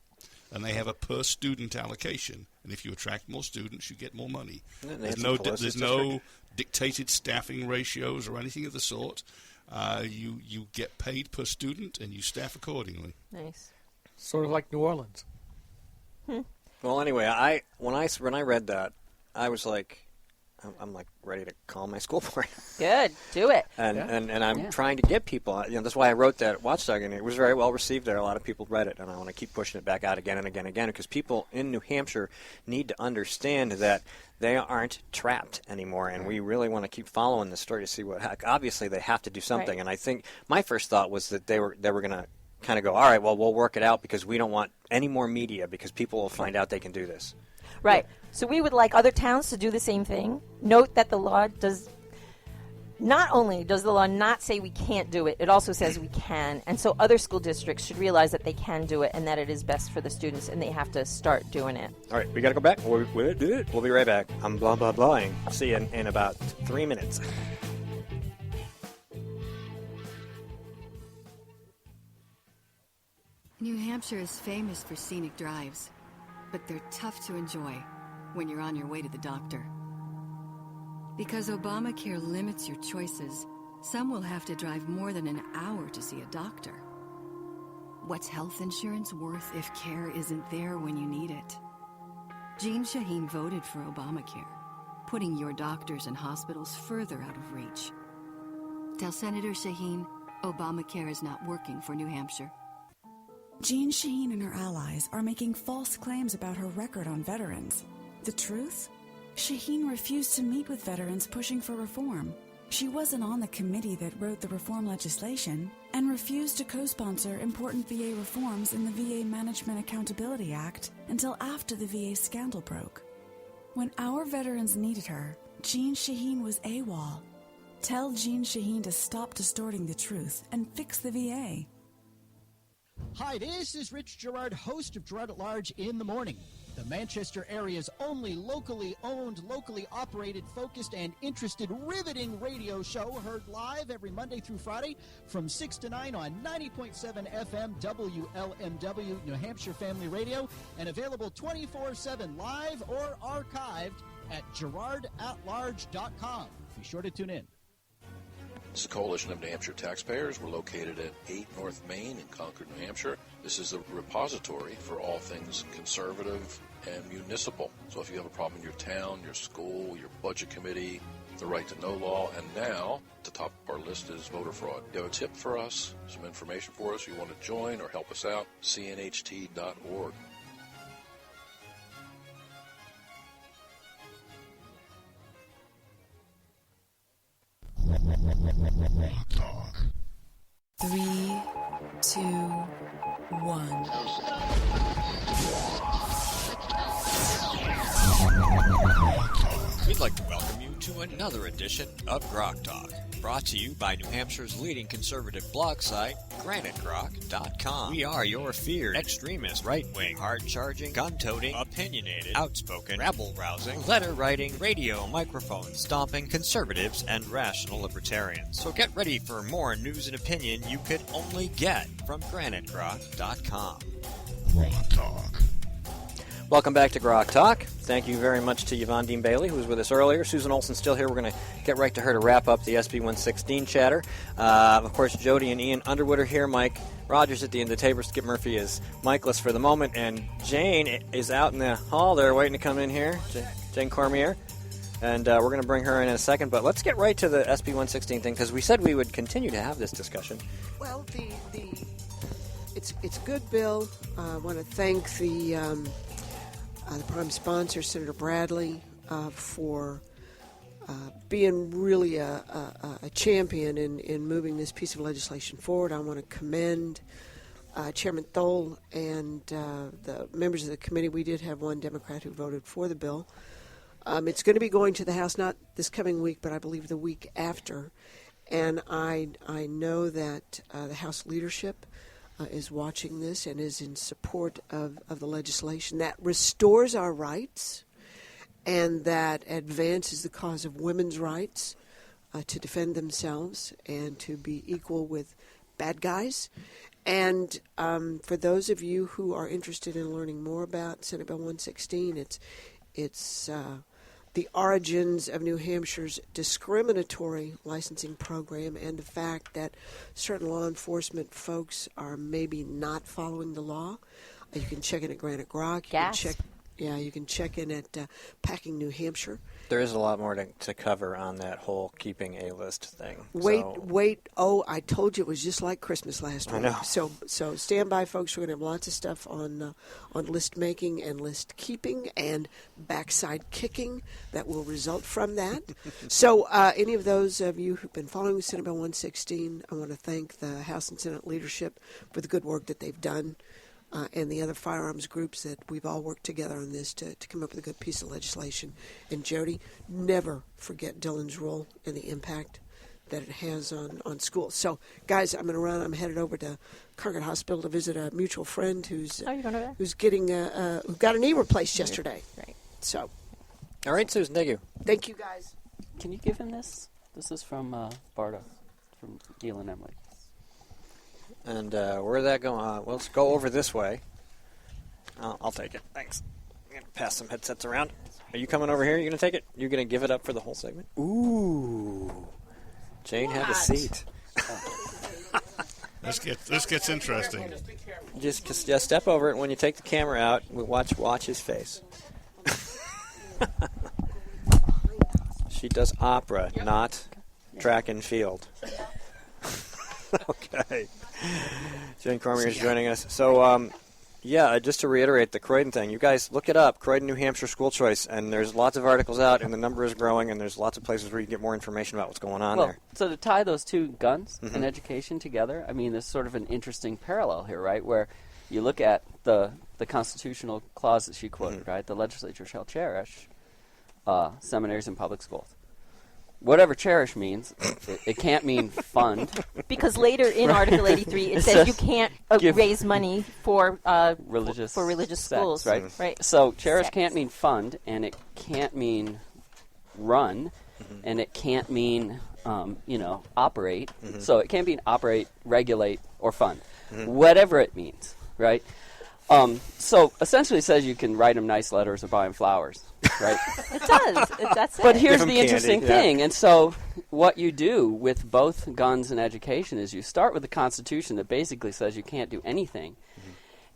and they have a per student allocation. And if you attract more students, you get more money. There's no dictated staffing ratios or anything of the sort. You get paid per student, and you staff accordingly. Nice. Sort of like New Orleans. Well, anyway, when I read that, I was like, I'm like ready to call my school board. Good, do it. And I'm trying to get people. You know, that's why I wrote that watchdog, and it was very well received there. A lot of people read it, and I want to keep pushing it back out again and again and again, because people in New Hampshire need to understand that they aren't trapped anymore, and we really want to keep following this story to see what. Obviously, they have to do something, Right. and I think my first thought was that they were going to kind of go, all right, well, we'll work it out because we don't want any more media because people will find out they can do this. Right. So we would like other towns to do the same thing. Note that the law does not only does the law not say we can't do it, it also says we can. And so other school districts should realize that they can do it and that it is best for the students, and they have to start doing it. All right, we got to go back. We'll be right back. I'm blah, blah, blahing. See you in about 3 minutes. New Hampshire is famous for scenic drives, but they're tough to enjoy when you're on your way to the doctor. Because Obamacare limits your choices, some will have to drive more than an hour to see a doctor. What's health insurance worth if care isn't there when you need it? Jean Shaheen voted for Obamacare, putting your doctors and hospitals further out of reach. Tell Senator Shaheen Obamacare is not working for New Hampshire. Jean Shaheen and her allies are making false claims about her record on veterans. The truth? Shaheen refused to meet with veterans pushing for reform. She wasn't on the committee that wrote the reform legislation and refused to co-sponsor important VA reforms in the VA Management Accountability Act until after the VA scandal broke. When our veterans needed her, Jean Shaheen was AWOL. Tell Jean Shaheen to stop distorting the truth and fix the VA. Hi, this is Rich Gerard, host of Gerard at Large in the Morning, the Manchester area's only locally owned, locally operated, focused, and interested, riveting radio show, heard live every Monday through Friday from 6 to 9 on 90.7 FM WLMW, New Hampshire Family Radio, and available 24/7 live or archived at gerardatlarge.com. Be sure to tune in. This is a coalition of New Hampshire taxpayers. We're located at 8 North Main in Concord, New Hampshire. This is a repository for all things conservative and municipal. So if you have a problem in your town, your school, your budget committee, the right to know law, and now the top of our list is voter fraud. If you have a tip for us, some information for us, you want to join or help us out, cnht.org. GrokTALK. 3, 2, 1. We'd like to welcome you to another edition of GrokTALK, brought to you by New Hampshire's leading conservative blog site, GraniteGrok.com. We are your feared extremist, right-wing, hard-charging, gun-toting, opinionated, outspoken, rabble-rousing, letter-writing, radio microphone-stomping conservatives and rational libertarians. So get ready for more news and opinion you could only get from GraniteGrok.com. GrokTALK. Welcome back to GrokTALK. Thank you very much to Yvonne Dean-Bailey, who was with us earlier. Susan Olsen still here. We're going to get right to her to wrap up the SB 116 chatter. Of course, Jody and Ian Underwood are here. Mike Rogers at the end of the table. Skip Murphy is Mikeless for the moment. And Jane is out in the hall there waiting to come in here. Jane Cormier. And we're going to bring her in a second. But let's get right to the SB 116 thing, because we said we would continue to have this discussion. Well, it's a good bill. I want to thank the prime sponsor, Senator Bradley, for being really a champion in moving this piece of legislation forward. I want to commend Chairman Thole and the members of the committee. We did have one Democrat who voted for the bill. It's going to be going to the House not this coming week, but I believe the week after. And I know that the House leadership is watching this and is in support of the legislation that restores our rights and that advances the cause of women's rights to defend themselves and to be equal with bad guys. And for those of you who are interested in learning more about Senate Bill 116, it's the origins of New Hampshire's discriminatory licensing program and the fact that certain law enforcement folks are maybe not following the law. You can check in at Granite Grok. You can check in at Packing New Hampshire. There is a lot more to cover on that whole keeping a list thing. Wait. Oh, I told you it was just like Christmas last week. I know. So stand by, folks. We're going to have lots of stuff on list making and list keeping and backside kicking that will result from that. So any of those of you who've been following Senate Bill 116, I want to thank the House and Senate leadership for the good work that they've done. And the other firearms groups that we've all worked together on this to come up with a good piece of legislation. And Jody, never forget Dylan's role and the impact that it has on schools. So, guys, I'm going to run. I'm headed over to Concord Hospital to visit a mutual friend who's getting who got a knee replaced yesterday. Right. So, all right, Susan, thank you. Thank you, guys. Can you give him this? This is from Barda, from Neil and Emily. And where did that go? Let's go over this way. I'll take it. Thanks. I'm going to pass some headsets around. Are you coming over here? You going to take it? You're going to give it up for the whole segment? Ooh. Jane had a seat. This gets interesting. Just step over it. When you take the camera out, we watch his face. She does opera, not track and field. Okay. Jen Cormier is joining us. So, just to reiterate the Croydon thing, you guys look it up, Croydon, New Hampshire school choice, and there's lots of articles out, and the number is growing, and there's lots of places where you can get more information about what's going on there. So to tie those two, guns and education, together, I mean, there's sort of an interesting parallel here, right, where you look at the constitutional clause that she quoted, right, the legislature shall cherish seminaries and public schools. Whatever cherish means, it can't mean fund. Because later in Article 83, it says you can't raise money for religious schools. Sects, right? So cherish can't mean fund, and it can't mean run, and it can't mean operate. So it can't mean operate, regulate, or fund. Whatever it means, right? So essentially it says you can write them nice letters or buy them flowers, right? It does. That's it. But here's the interesting thing. And so what you do with both guns and education is you start with the Constitution that basically says you can't do anything.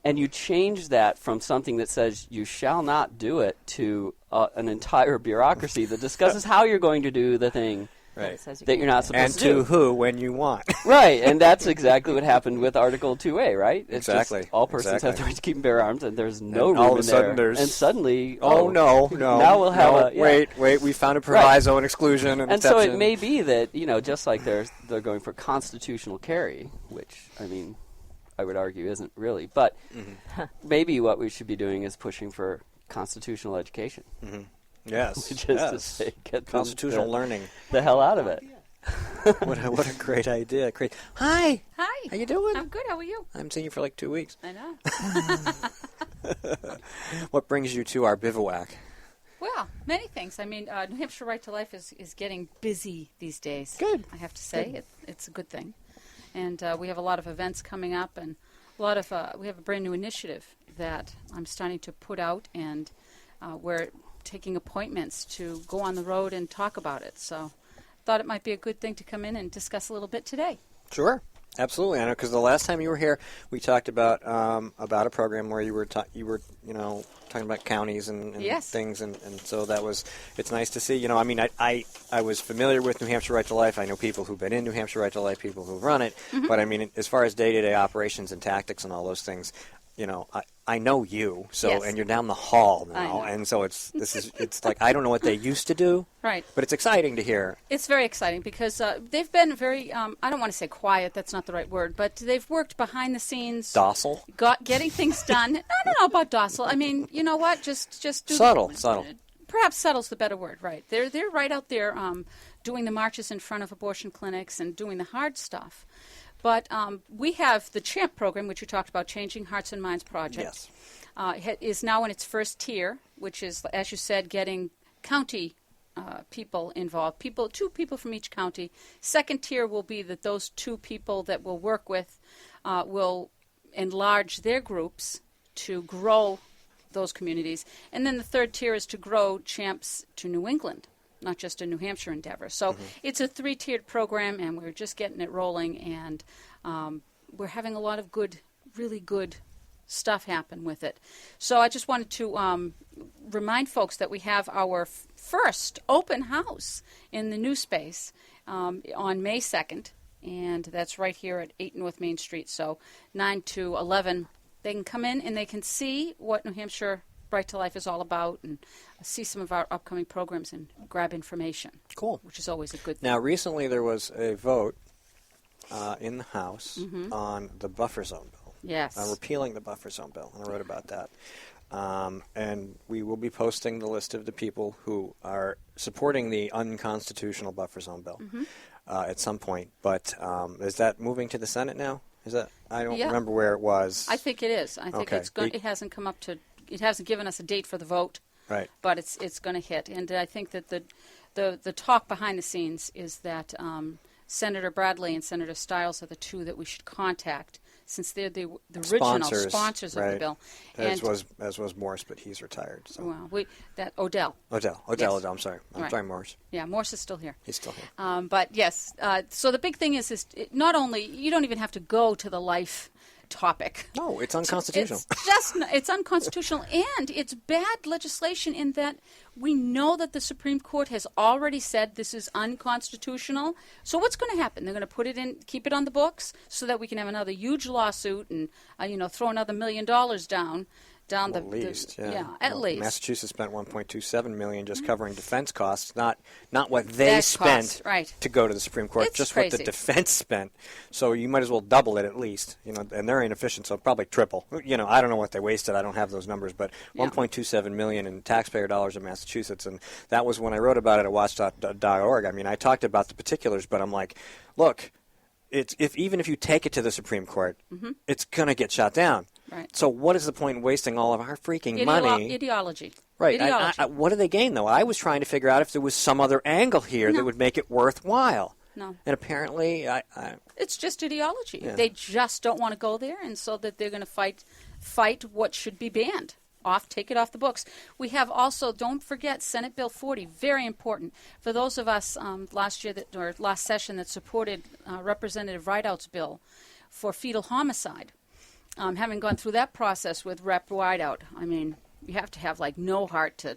And you change that from something that says you shall not do it to an entire bureaucracy that discusses how you're going to do the thing that you're not supposed to do. And to who, when you want. Right, and that's exactly what happened with Article 2A, right? It's exactly. Just all persons have the right to keep and bear arms, and there's no room in there. And suddenly, no. Now we'll have wait, we found a proviso and exclusion and so it may be that, just like they're going for constitutional carry, which, I mean, I would argue isn't really, but maybe what we should be doing is pushing for constitutional education. Yes. Which is to say, get constitutional learning. The hell out of it. What a great idea. Great. Hi. Hi. How you doing? I'm good. How are you? I haven't seen you for like 2 weeks. I know. What brings you to our bivouac? Well, many things. I mean, New Hampshire Right to Life is getting busy these days. Good. I have to say. It's a good thing. And we have a lot of events coming up, and we have a brand new initiative that I'm starting to put out, and we're taking appointments to go on the road and talk about it. So thought it might be a good thing to come in and discuss a little bit today. Sure. Absolutely, Anna, because the last time you were here, we talked about a program where you were talking about counties and things, and so it's nice to see. I mean, I was familiar with New Hampshire Right to Life. I know people who've been in New Hampshire Right to Life, people who've run it, but I mean, as far as day-to-day operations and tactics and all those things, I know you, and you're down the hall now, and so it's like I don't know what they used to do, right? But it's exciting to hear. It's very exciting because they've been very I don't want to say quiet, that's not the right word, but they've worked behind the scenes, docile, getting things done. I don't know about docile. I mean, you know what? Just do subtle. Perhaps subtle's the better word, right? They're right out there doing the marches in front of abortion clinics and doing the hard stuff. But we have the CHAMP program, which you talked about, Changing Hearts and Minds Project. Yes. Is now in its first tier, which is, as you said, getting county people involved. Two people from each county. Second tier will be that those two people that we'll work with will enlarge their groups to grow those communities. And then the third tier is to grow CHAMPs to New England, not just a New Hampshire endeavor. So it's a 3-tiered program, and we're just getting it rolling, and we're having a lot of really good stuff happen with it. So I just wanted to remind folks that we have our first open house in the new space on May 2nd, and that's right here at 8 North Main Street. So 9 to 11, they can come in and they can see what New Hampshire Right to Life is all about and see some of our upcoming programs and grab information. Cool. Which is always a good thing. Now, recently there was a vote in the House on the buffer zone bill. Yes. Repealing the buffer zone bill, and I wrote about that. And we will be posting the list of the people who are supporting the unconstitutional buffer zone bill at some point. But is that moving to the Senate now? Is that? I don't remember where it was. I think it is. I think it hasn't come up to. It hasn't given us a date for the vote. Right. But it's going to hit, and I think that the talk behind the scenes is that Senator Bradley and Senator Stiles are the two that we should contact, since they're the original sponsors of the bill. As was Morse, but he's retired. So. Well, Odell. Odell, I'm sorry. I'm sorry, Morse. Yeah, Morse is still here. He's still here. But yes, so the big thing is not only, you don't even have to go to the Life topic. No, it's unconstitutional. It's unconstitutional, and it's bad legislation in that we know that the Supreme Court has already said this is unconstitutional. So what's going to happen? They're going to put it in, keep it on the books, so that we can have another huge lawsuit and throw another $1 million down at least. At least. Massachusetts spent $1.27 million just covering defense costs, not what they spent to go to the Supreme Court, just crazy. what the defense spent. So you might as well double it at least. And they're inefficient, so probably triple. I don't know what they wasted. I don't have those numbers, but $1.27 million in taxpayer dollars in Massachusetts, and that was when I wrote about it at watch.org. I mean, I talked about the particulars, but I'm like, look, even if you take it to the Supreme Court, it's going to get shot down. Right. So what is the point in wasting all of our freaking money? Ideology. Right. What do they gain, though? I was trying to figure out if there was some other angle here that would make it worthwhile. No. And apparently, it's just ideology. Yeah. They just don't want to go there, and so that they're going to fight what should be banned. Take it off the books. We have also, don't forget, Senate Bill 40, very important. For those of us last session that supported Representative Rideout's bill for fetal homicide, having gone through that process with Rep. Rideout, I mean, you have to have no heart to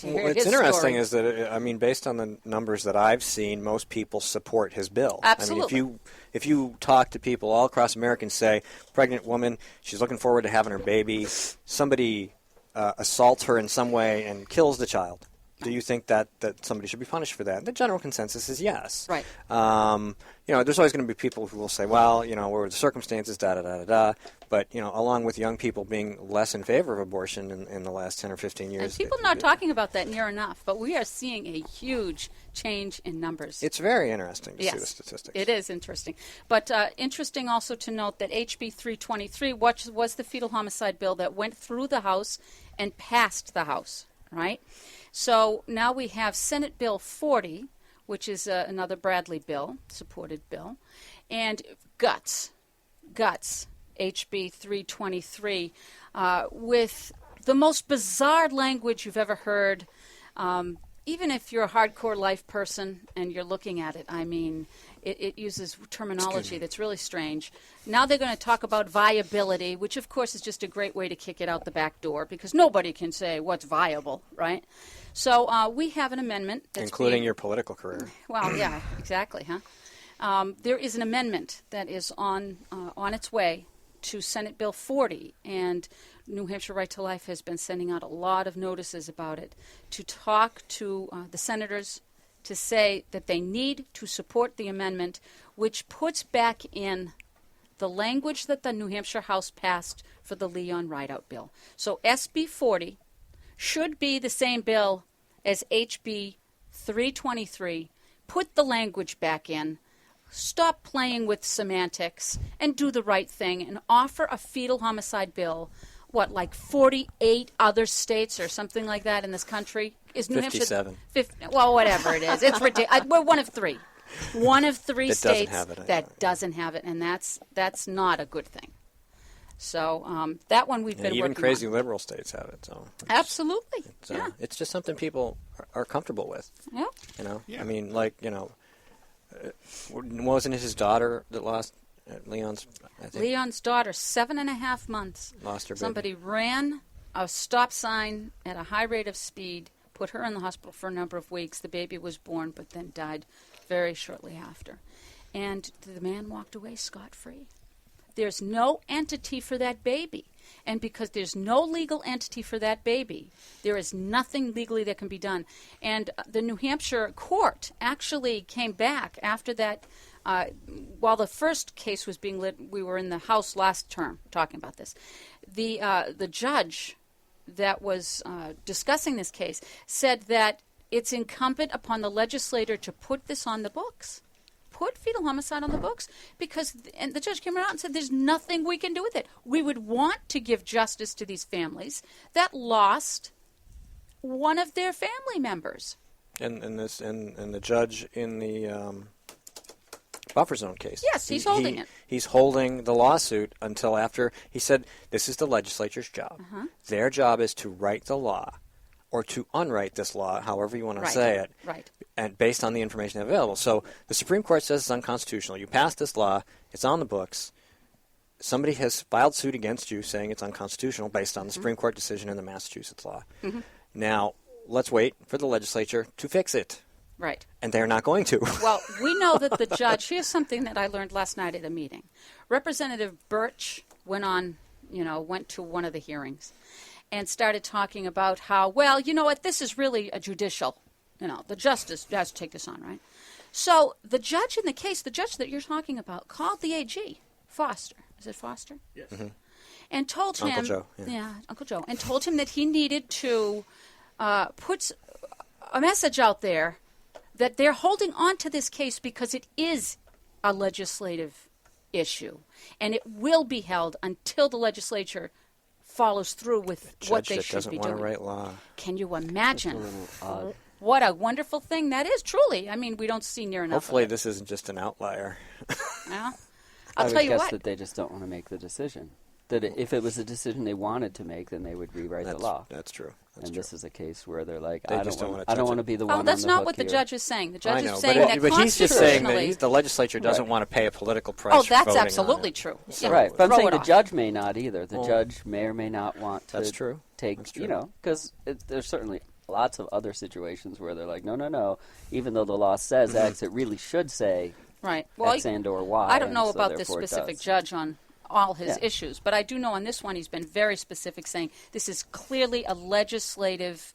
hear what's his interesting story. is that, based on the numbers that I've seen, most people support his bill. Absolutely. I mean, if you talk to people all across America and say, pregnant woman, she's looking forward to having her baby, somebody assaults her in some way and kills the child, do you think that somebody should be punished for that? The general consensus is yes. Right. There's always going to be people who will say, well, what were the circumstances, da-da-da-da-da. But, along with young people being less in favor of abortion in the last 10 or 15 years. And people are not talking about that near enough, but we are seeing a huge change in numbers. It's very interesting to see the statistics. It is interesting. But interesting also to note that HB 323 was the fetal homicide bill that went through the House and passed the House, right? So now we have Senate Bill 40, which is another Bradley bill, supported bill, and Guts, HB 323, with the most bizarre language you've ever heard. Even if you're a hardcore life person and you're looking at it, I mean, it uses terminology that's really strange. Now they're going to talk about viability, which of course is just a great way to kick it out the back door because nobody can say what's viable, right? So we have an amendment that's including your political career. Well, yeah, exactly, huh? There is an amendment that is on its way to Senate Bill 40, and New Hampshire Right to Life has been sending out a lot of notices about it to talk to the senators to say that they need to support the amendment, which puts back in the language that the New Hampshire House passed for the Leon Rideout bill. So SB 40 should be the same bill as HB 323. Put the language back in. Stop playing with semantics and do the right thing and offer a fetal homicide bill. What, like 48 other states or something like that in this country? Is New 57. Hampshire? Well, whatever it is. It's ridiculous. We're one of three. One of three that states doesn't have it, and that's not a good thing. So that one we've been working on. Even crazy liberal states have it. So absolutely. It's just something people are comfortable with. Yeah. I mean, wasn't it his daughter that lost Leon's? I think Leon's daughter, 7.5 months. Lost her baby. Somebody ran a stop sign at a high rate of speed, put her in the hospital for a number of weeks. The baby was born, but then died very shortly after. And the man walked away scot-free. There's no entity for that baby. And because there's no legal entity for that baby, there is nothing legally that can be done. And the New Hampshire court actually came back after that. While the first case was being lit, we were in the House last term talking about this. The judge that was discussing this case said that it's incumbent upon the legislator to put this on the books. Put fetal homicide on the books and the judge came out and said there's nothing we can do with it. We would want to give justice to these families that lost one of their family members. And the judge in the buffer zone case. Yes, he's holding it. He's holding the lawsuit until after he said this is the legislature's job. Their job is to write the law or to unwrite this law, however you want to say it. Right. And based on the information available. So the Supreme Court says it's unconstitutional. You pass this law, it's on the books. somebody has filed suit against you saying it's unconstitutional based on the Supreme Court decision and the Massachusetts law. Now, let's wait for the legislature to fix it. Right. And they're not going to. Well, we know that the judge, here's something that I learned last night at a meeting. Representative Birch went to one of the hearings and started talking about how, well, you know what, this is really a judicial, the justice has to take this on, right? So the judge in the case, the judge that you're talking about, called the AG, Foster. Is it Foster? Yes. And told him, Uncle Joe. Yeah, Uncle Joe, and told him that he needed to put a message out there that they're holding on to this case because it is a legislative issue, and it will be held until the legislature follows through with what they should be doing. Judge that doesn't want to write law. Can you imagine? What a wonderful thing that is, truly. I mean, we don't see near enough. Hopefully this isn't just an outlier. Well, I I'll tell you guess what. that they just don't want to make the decision. That if it was a decision they wanted to make, then they would rewrite the law. That's true. This is a case where they're like, They I just don't don't want to be the one. Oh, that's on the not hook what the here. judge is saying. The I judge know, is saying that but he's just saying that the legislature doesn't want to pay a political price. Oh, for that's voting on absolutely it. true. So, Right, but I'm Throw saying it the off. judge may not either. The Well, judge may or may not want to. That's true. Take because there's certainly lots of other situations where they're like, no. Even though the law says X, it really should say right. Well, X and or Y. I don't know and so about this therefore it specific does. judge on all his Yeah. issues, but I do know on this one he's been very specific, saying this is clearly a legislative,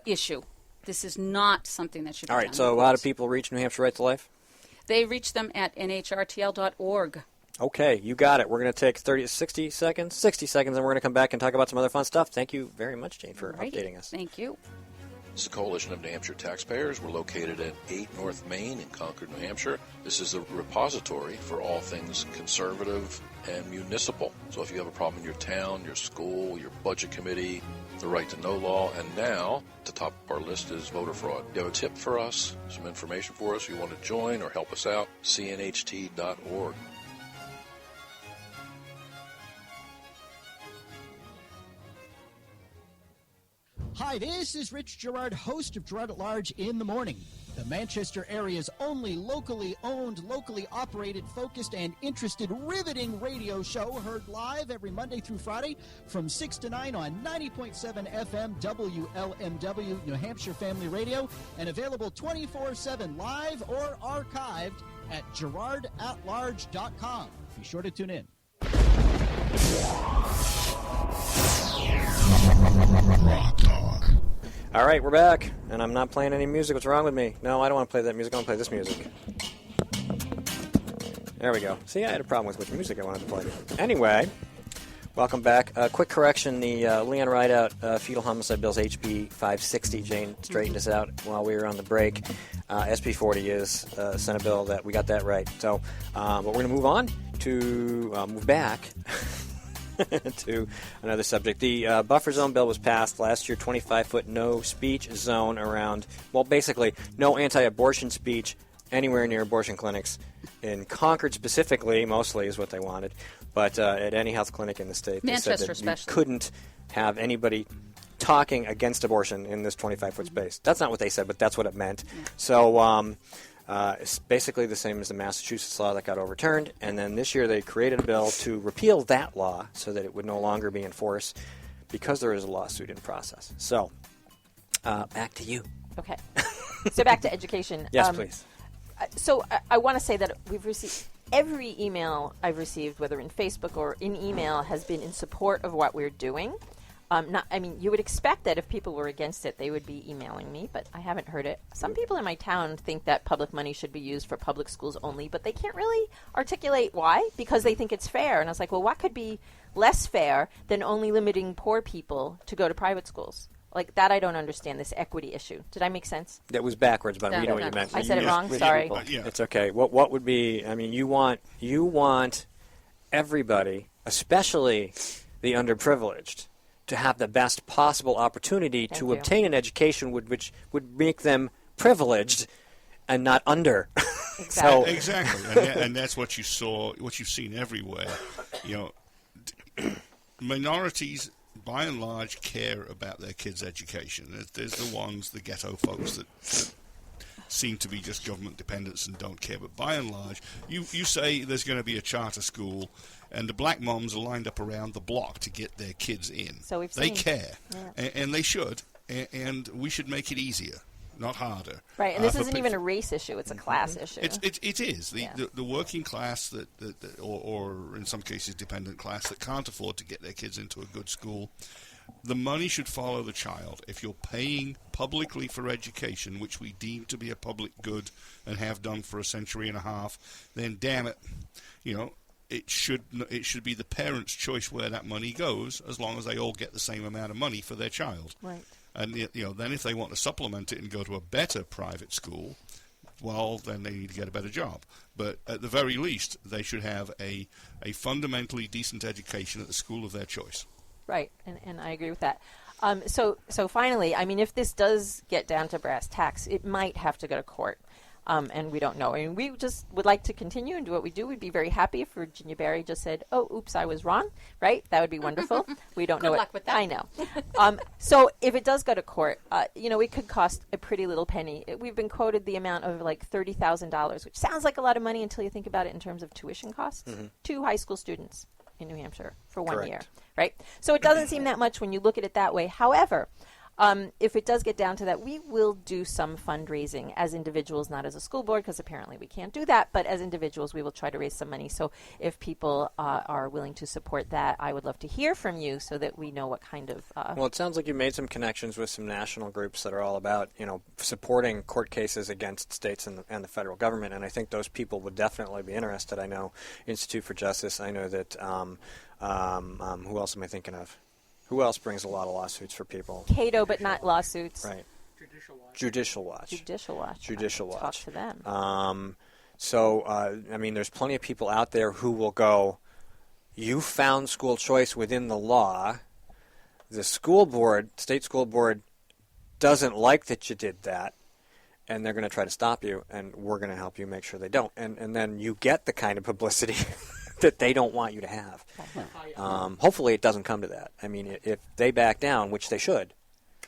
issue. This is not something that should be All done. right, so how do people reach New Hampshire Right to Life? They reach them at nhrtl.org. Okay, you got it. We're going to take 60 seconds, and we're going to come back and talk about some other fun stuff. Thank you very much, Jane, for updating us. Thank you. This is a coalition of New Hampshire taxpayers. We're located at 8 North Main in Concord, New Hampshire. This is a repository for all things conservative and municipal. So if you have a problem in your town, your school, your budget committee, the right to know law, and now at the top of our list is voter fraud. You have a tip for us, some information for us, you want to join or help us out, cnht.org. Hi, this is Rich Gerard, host of Gerard at Large in the Morning, the Manchester area's only locally owned, locally operated, focused, and interested, riveting radio show, heard live every Monday through Friday from 6 to 9 on 90.7 FM WLMW New Hampshire Family Radio, and available 24/7 live or archived at gerardatlarge.com. Be sure to tune in. Rock Talk. All right, we're back, and I'm not playing any music. What's wrong with me? No, I don't want to play that music. I want to play this music. There we go. See, I had a problem with which music I wanted to play. Anyway, welcome back. Quick correction, the Leon Rideout fetal homicide bill's HB 560. Jane straightened us out while we were on the break. SB 40 is a Senate bill that we got that right. So, but we're going to move on to move back to another subject. The buffer zone bill was passed last year, 25-foot no speech zone around, well, basically no anti-abortion speech anywhere near abortion clinics. In Concord specifically, mostly is what they wanted, but at any health clinic in the state, they said Manchester that especially. you couldn't have anybody talking against abortion in this 25-foot space. That's not what they said, but that's what it meant. Yeah. So it's basically the same as the Massachusetts law that got overturned, and then this year they created a bill to repeal that law so that it would no longer be enforced because there is a lawsuit in process. So, back to you. Okay. So back to education. Yes, please. So I want to say that we've received every email I've received, whether in Facebook or in email, has been in support of what we're doing. You would expect that if people were against it, they would be emailing me, but I haven't heard it. Some people in my town think that public money should be used for public schools only, but they can't really articulate why, because they think it's fair. And I was like, well, what could be less fair than only limiting poor people to go to private schools? Like that, I don't understand, this equity issue. Did I make sense? That was backwards, but we know what you meant. I said it wrong. Sorry. It's okay. What would be? I mean, you want everybody, especially the underprivileged, to have the best possible opportunity to obtain an education which would make them privileged and not under. Exactly. Exactly, and that's what you saw, what you've seen everywhere. Minorities, by and large, care about their kids' education. There's the ones, the ghetto folks that seem to be just government dependents and don't care. But by and large, you say there's going to be a charter school, and the black moms are lined up around the block to get their kids in. So they care, and they should, and we should make it easier, not harder. Right, and this isn't even a race issue; it's a class issue. It is the working class or in some cases dependent class that can't afford to get their kids into a good school. The money should follow the child. If you're paying publicly for education, which we deem to be a public good and have done for a century and a half, then damn it, it should be the parents' choice where that money goes, as long as they all get the same amount of money for their child. Right. And then if they want to supplement it and go to a better private school, well, then they need to get a better job. But at the very least, they should have a fundamentally decent education at the school of their choice. Right, and I agree with that. So finally, I mean, if this does get down to brass tacks, it might have to go to court, and we don't know. I mean, we just would like to continue and do what we do. We'd be very happy if Virginia Barry just said, "Oh, oops, I was wrong." Right? That would be wonderful. We don't know. Good luck with that. I know. So if it does go to court, it could cost a pretty little penny. We've been quoted the amount of like $30,000, which sounds like a lot of money until you think about it in terms of tuition costs. 2 high school students in New Hampshire for 1 year. Right? So it doesn't seem that much when you look at it that way. However, if it does get down to that, we will do some fundraising as individuals, not as a school board, because apparently we can't do that, but as individuals, we will try to raise some money. So if people are willing to support that, I would love to hear from you so that we know what kind of... Well, it sounds like you made some connections with some national groups that are all about, supporting court cases against states and the federal government, and I think those people would definitely be interested. I know Institute for Justice. I know that... who else am I thinking of? Who else brings a lot of lawsuits for people? Cato, but not lawsuits. Right. Judicial Watch. Talk to them. There's plenty of people out there who will go, you found school choice within the law. The school board, state school board, doesn't like that you did that, and they're going to try to stop you, and we're going to help you make sure they don't. And then you get the kind of publicity that they don't want you to have. Hopefully it doesn't come to that. I mean, if they back down, which they should,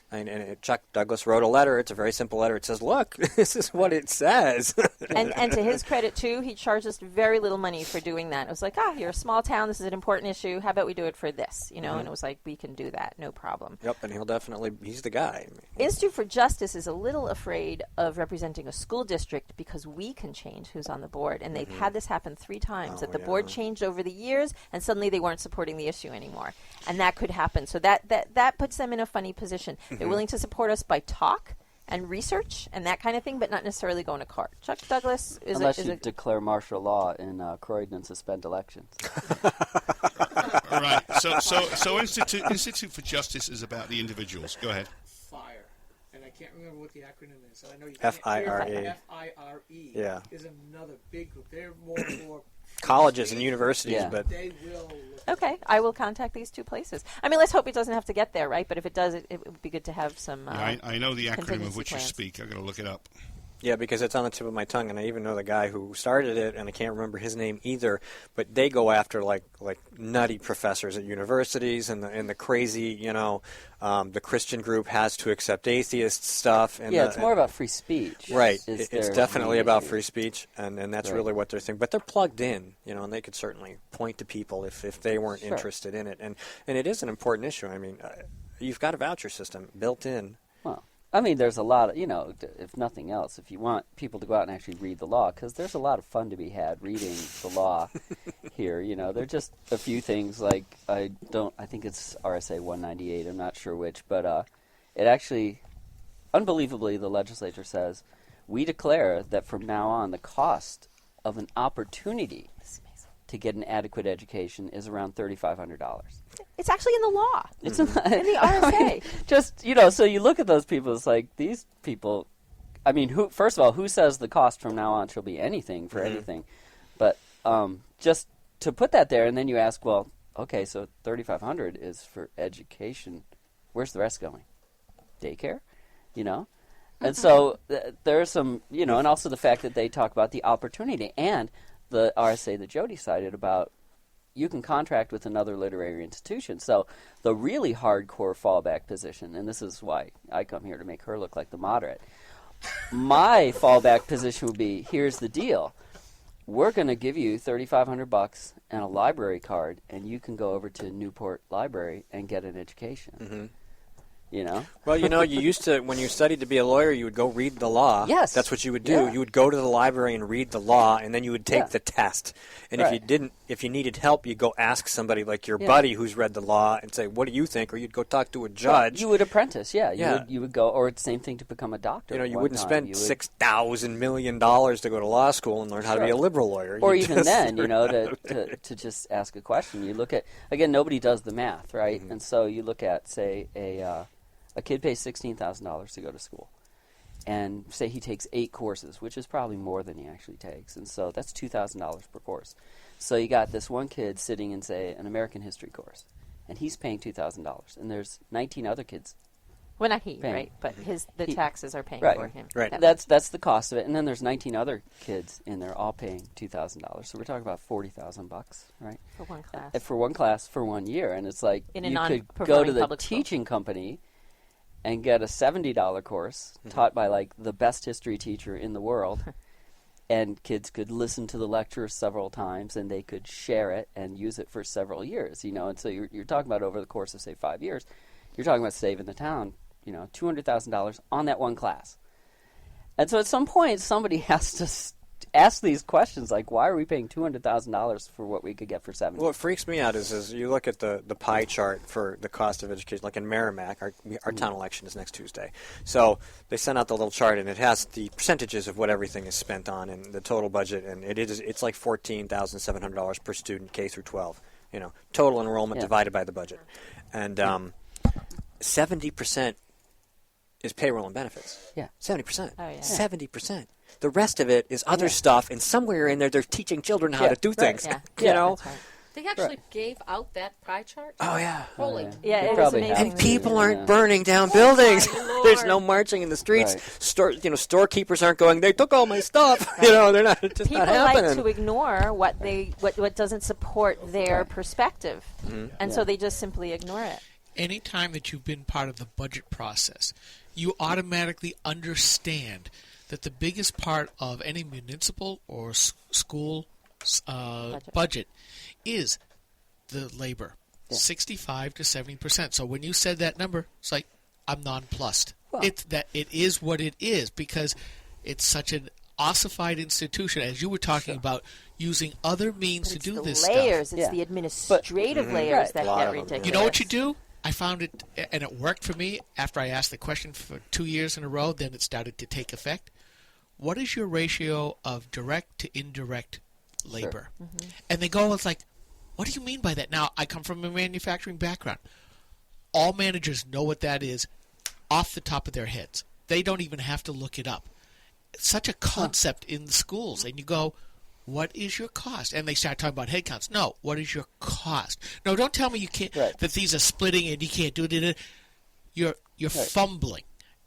and Chuck Douglas wrote a letter. It's a very simple letter. It says, look, this is what it says. and to his credit, too, he charged us very little money for doing that. It was like, you're a small town. This is an important issue. How about we do it for this? And it was like, we can do that. No problem. Yep, and he's the guy. Institute for Justice is a little afraid of representing a school district because we can change who's on the board. And they've had this happen 3 times, that the board changed over the years, and suddenly they weren't supporting the issue anymore. And that could happen. So that puts them in a funny position. They're willing to support us by talk and research and that kind of thing, but not necessarily going to court. Chuck Douglas is unless you declare martial law in Croydon and suspend elections. Right. So Institute for Justice is about the individuals. Go ahead. FIRE, and I can't remember what the acronym is. I know you FIRE. FIRE. Yeah. Is another big group. They're more for colleges and universities, but they will. Okay, I will contact these 2 places. I mean, let's hope it doesn't have to get there, right? But if it does, it would be good to have some. I know the acronym of which you speak. I'm going to look it up. Yeah, because it's on the tip of my tongue, and I even know the guy who started it, and I can't remember his name either. But they go after like nutty professors at universities, and the crazy, the Christian group has to accept atheist stuff. And it's more about free speech. Right, it's definitely about free speech, and that's really what they're thinking. But they're plugged in, and they could certainly point to people if they weren't interested in it, and it is an important issue. I mean, you've got a voucher system built in. Well, I mean, there's a lot of, if nothing else, if you want people to go out and actually read the law, because there's a lot of fun to be had reading the law here. There are just a few things like, I think it's RSA 198, I'm not sure which, but it actually, unbelievably, the legislature says, we declare that from now on the cost of an opportunity to get an adequate education is around $3,500. It's actually in the law. It's in the RSA. Just, so you look at those people, it's like, these people, I mean, first of all, who says the cost from now on shall be anything for anything? But just to put that there, and then you ask, well, okay, so $3,500 is for education. Where's the rest going? Daycare? And so there's some, and also the fact that they talk about the opportunity and the RSA that Jody cited about you can contract with another literary institution. So the really hardcore fallback position, and this is why I come here to make her look like the moderate, my fallback position would be, here's the deal. We're going to give you $3,500 and a library card, and you can go over to Newport Library and get an education. Mm-hmm. You know? Well, you know, you used to, when you studied to be a lawyer, you would go read the law. Yes. That's what you would do. Yeah. You would go to the library and read the law, and then you would take the test. And Right. if you needed help, you'd go ask somebody like your Yeah. buddy who's read the law and say, what do you think? Or you'd go talk to a judge. You would apprentice, yeah. Yeah. You would go, or it's the same thing to become a doctor. You know, you one wouldn't time. spend You would- $6,000 million to go to law school and learn how to be a liberal lawyer. Or You even just then, you learn know, how to just ask a question. You look at, again, nobody does the math, right? Mm-hmm. And so you look at, say, a kid pays $16,000 to go to school. And say he takes 8 courses, which is probably more than he actually takes. And so that's $2,000 per course. So you got this one kid sitting in, say, an American history course, and he's paying $2,000. And there's 19 other kids. Well, not he, paying. right? But the taxes are paying Right. for him. Right. Yep. That's the cost of it. And then there's 19 other kids in there all paying $2,000. So we're talking about $40,000, right? For one class. For one class for 1 year. And it's like In a you could go non-performing to the public school. teaching company and get a $70 course taught by like the best history teacher in the world. And kids could listen to the lecture several times, and they could share it and use it for several years, you know. And so you're talking about over the course of, say, 5 years, you're talking about saving the town, you know, $200,000 on that one class. And so at some point, somebody has to ask these questions, like, why are we paying $200,000 for what we could get for $70? What freaks me out is you look at the pie chart for the cost of education, like in Merrimack, our town election is next Tuesday. So they sent out the little chart, and it has the percentages of what everything is spent on and the total budget, and it's like $14,700 per student, K through 12. You know, total enrollment divided by the budget, and 70% is payroll and benefits. Yeah, 70%. Oh, yeah. 70%. The rest of it is other stuff, and somewhere in there they're teaching children how to do things. Yeah. You know? That's right. They actually gave out that pie chart? Oh, yeah. Holy. Yeah, They it was probably amazing. have And to, people aren't yeah. burning down buildings. There's no marching in the streets. Right. Storekeepers aren't going, they took all my stuff. You know, they're not. It's just People not happening. like to ignore what doesn't support their perspective, and so they just simply ignore it. Anytime that you've been part of the budget process, you automatically understand that the biggest part of any municipal or school budget is the labor, 65 to 70%. So when you said that number, it's like I'm nonplussed. Well, It is what it is because it's such an ossified institution, as you were talking about, using other means to do this layers. stuff. It's the administrative layers that get ridiculous. You know what you do? I found it, and it worked for me after I asked the question for 2 years in a row, then it started to take effect. What is your ratio of direct to indirect labor? Sure. And they go, it's like, what do you mean by that? Now, I come from a manufacturing background. All managers know what that is off the top of their heads. They don't even have to look it up. It's such a concept in the schools, and you go, what is your cost? And they start talking about head counts. No, what is your cost? No, don't tell me you can't. That these are splitting and you can't do it. You're fumbling,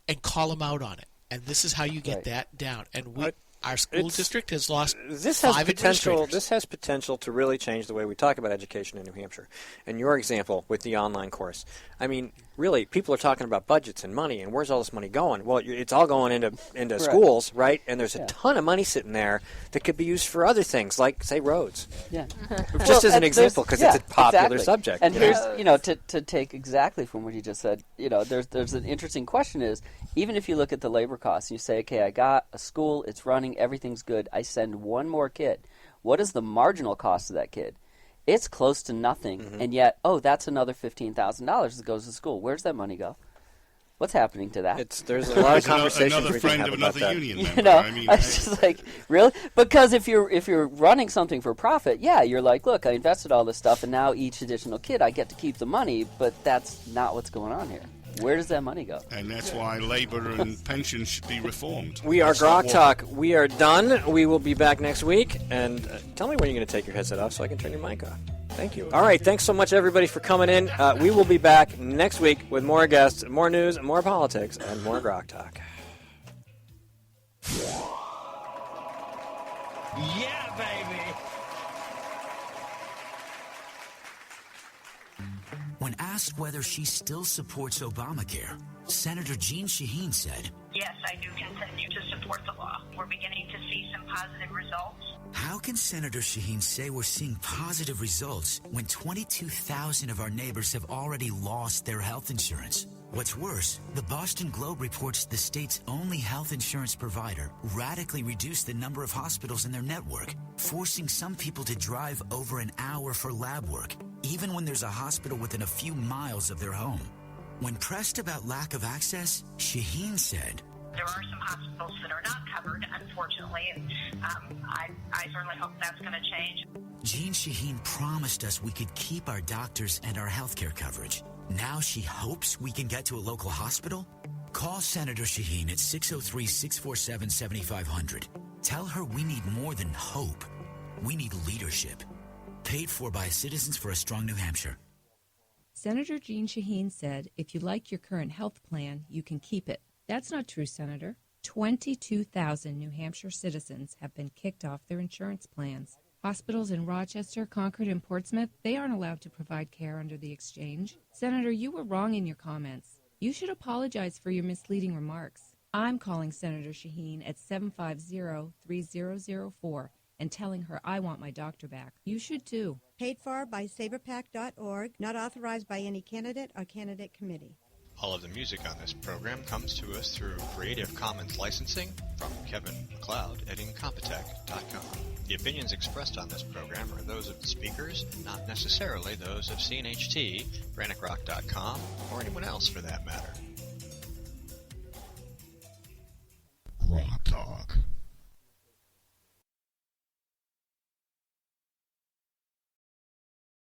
and call them out on it. And this is how you get that down. And our school district has lost five administrators. This has potential to really change the way we talk about education in New Hampshire. And your example with the online course, I mean, really, people are talking about budgets and money, and where's all this money going? Well, it's all going into schools, right? And there's a ton of money sitting there that could be used for other things, like, say, roads. Yeah. Just as an example, because it's a popular subject. And here's, to take exactly from what you just said, there's an interesting question is, even if you look at the labor costs, and you say, okay, I got a school, it's running, everything's good, I send one more kid. What is the marginal cost of that kid? It's close to nothing, and yet, that's another $15,000 that goes to school. Where's that money go? What's happening to that? There's a lot of conversations another we friend can have of about another that. union member. You know, I mean, I was just like, really? Because if you're running something for profit, you're like, look, I invested all this stuff, and now each additional kid, I get to keep the money, but that's not what's going on here. Where does that money go? And that's why labor and pensions should be reformed. We are GrokTALK. We are done. We will be back next week. And tell me when you're going to take your headset off so I can turn your mic off. Thank you. All right. Thanks so much, everybody, for coming in. We will be back next week with more guests, more news, more politics, and more GrokTALK. Yeah, baby. When asked whether she still supports Obamacare, Senator Jean Shaheen said, "Yes, I do continue to support the law. We're beginning to see some positive results. How can Senator Shaheen say we're seeing positive results when 22,000 of our neighbors have already lost their health insurance? What's worse, the Boston Globe reports the state's only health insurance provider radically reduced the number of hospitals in their network, forcing some people to drive over an hour for lab work, even when there's a hospital within a few miles of their home. When pressed about lack of access, Shaheen said, there are some hospitals that are not covered, unfortunately, and I certainly hope that's going to change. Jean Shaheen promised us we could keep our doctors and our health care coverage. Now she hopes we can get to a local hospital? Call Senator Shaheen at 603-647-7500. Tell her we need more than hope. We need leadership. Paid for by Citizens for a Strong New Hampshire. Senator Jean Shaheen said, if you like your current health plan, you can keep it. That's not true, Senator. 22,000 New Hampshire citizens have been kicked off their insurance plans. Hospitals in Rochester, Concord, and Portsmouth, they aren't allowed to provide care under the exchange. Senator, you were wrong in your comments. You should apologize for your misleading remarks. I'm calling Senator Shaheen at 750-3004 and telling her I want my doctor back. You should too. Paid for by saberpac.org, not authorized by any candidate or candidate committee. All of the music on this program comes to us through Creative Commons licensing from Kevin MacLeod at Incompetech.com. The opinions expressed on this program are those of the speakers, not necessarily those of CNHT, GraniteRock.com, or anyone else for that matter.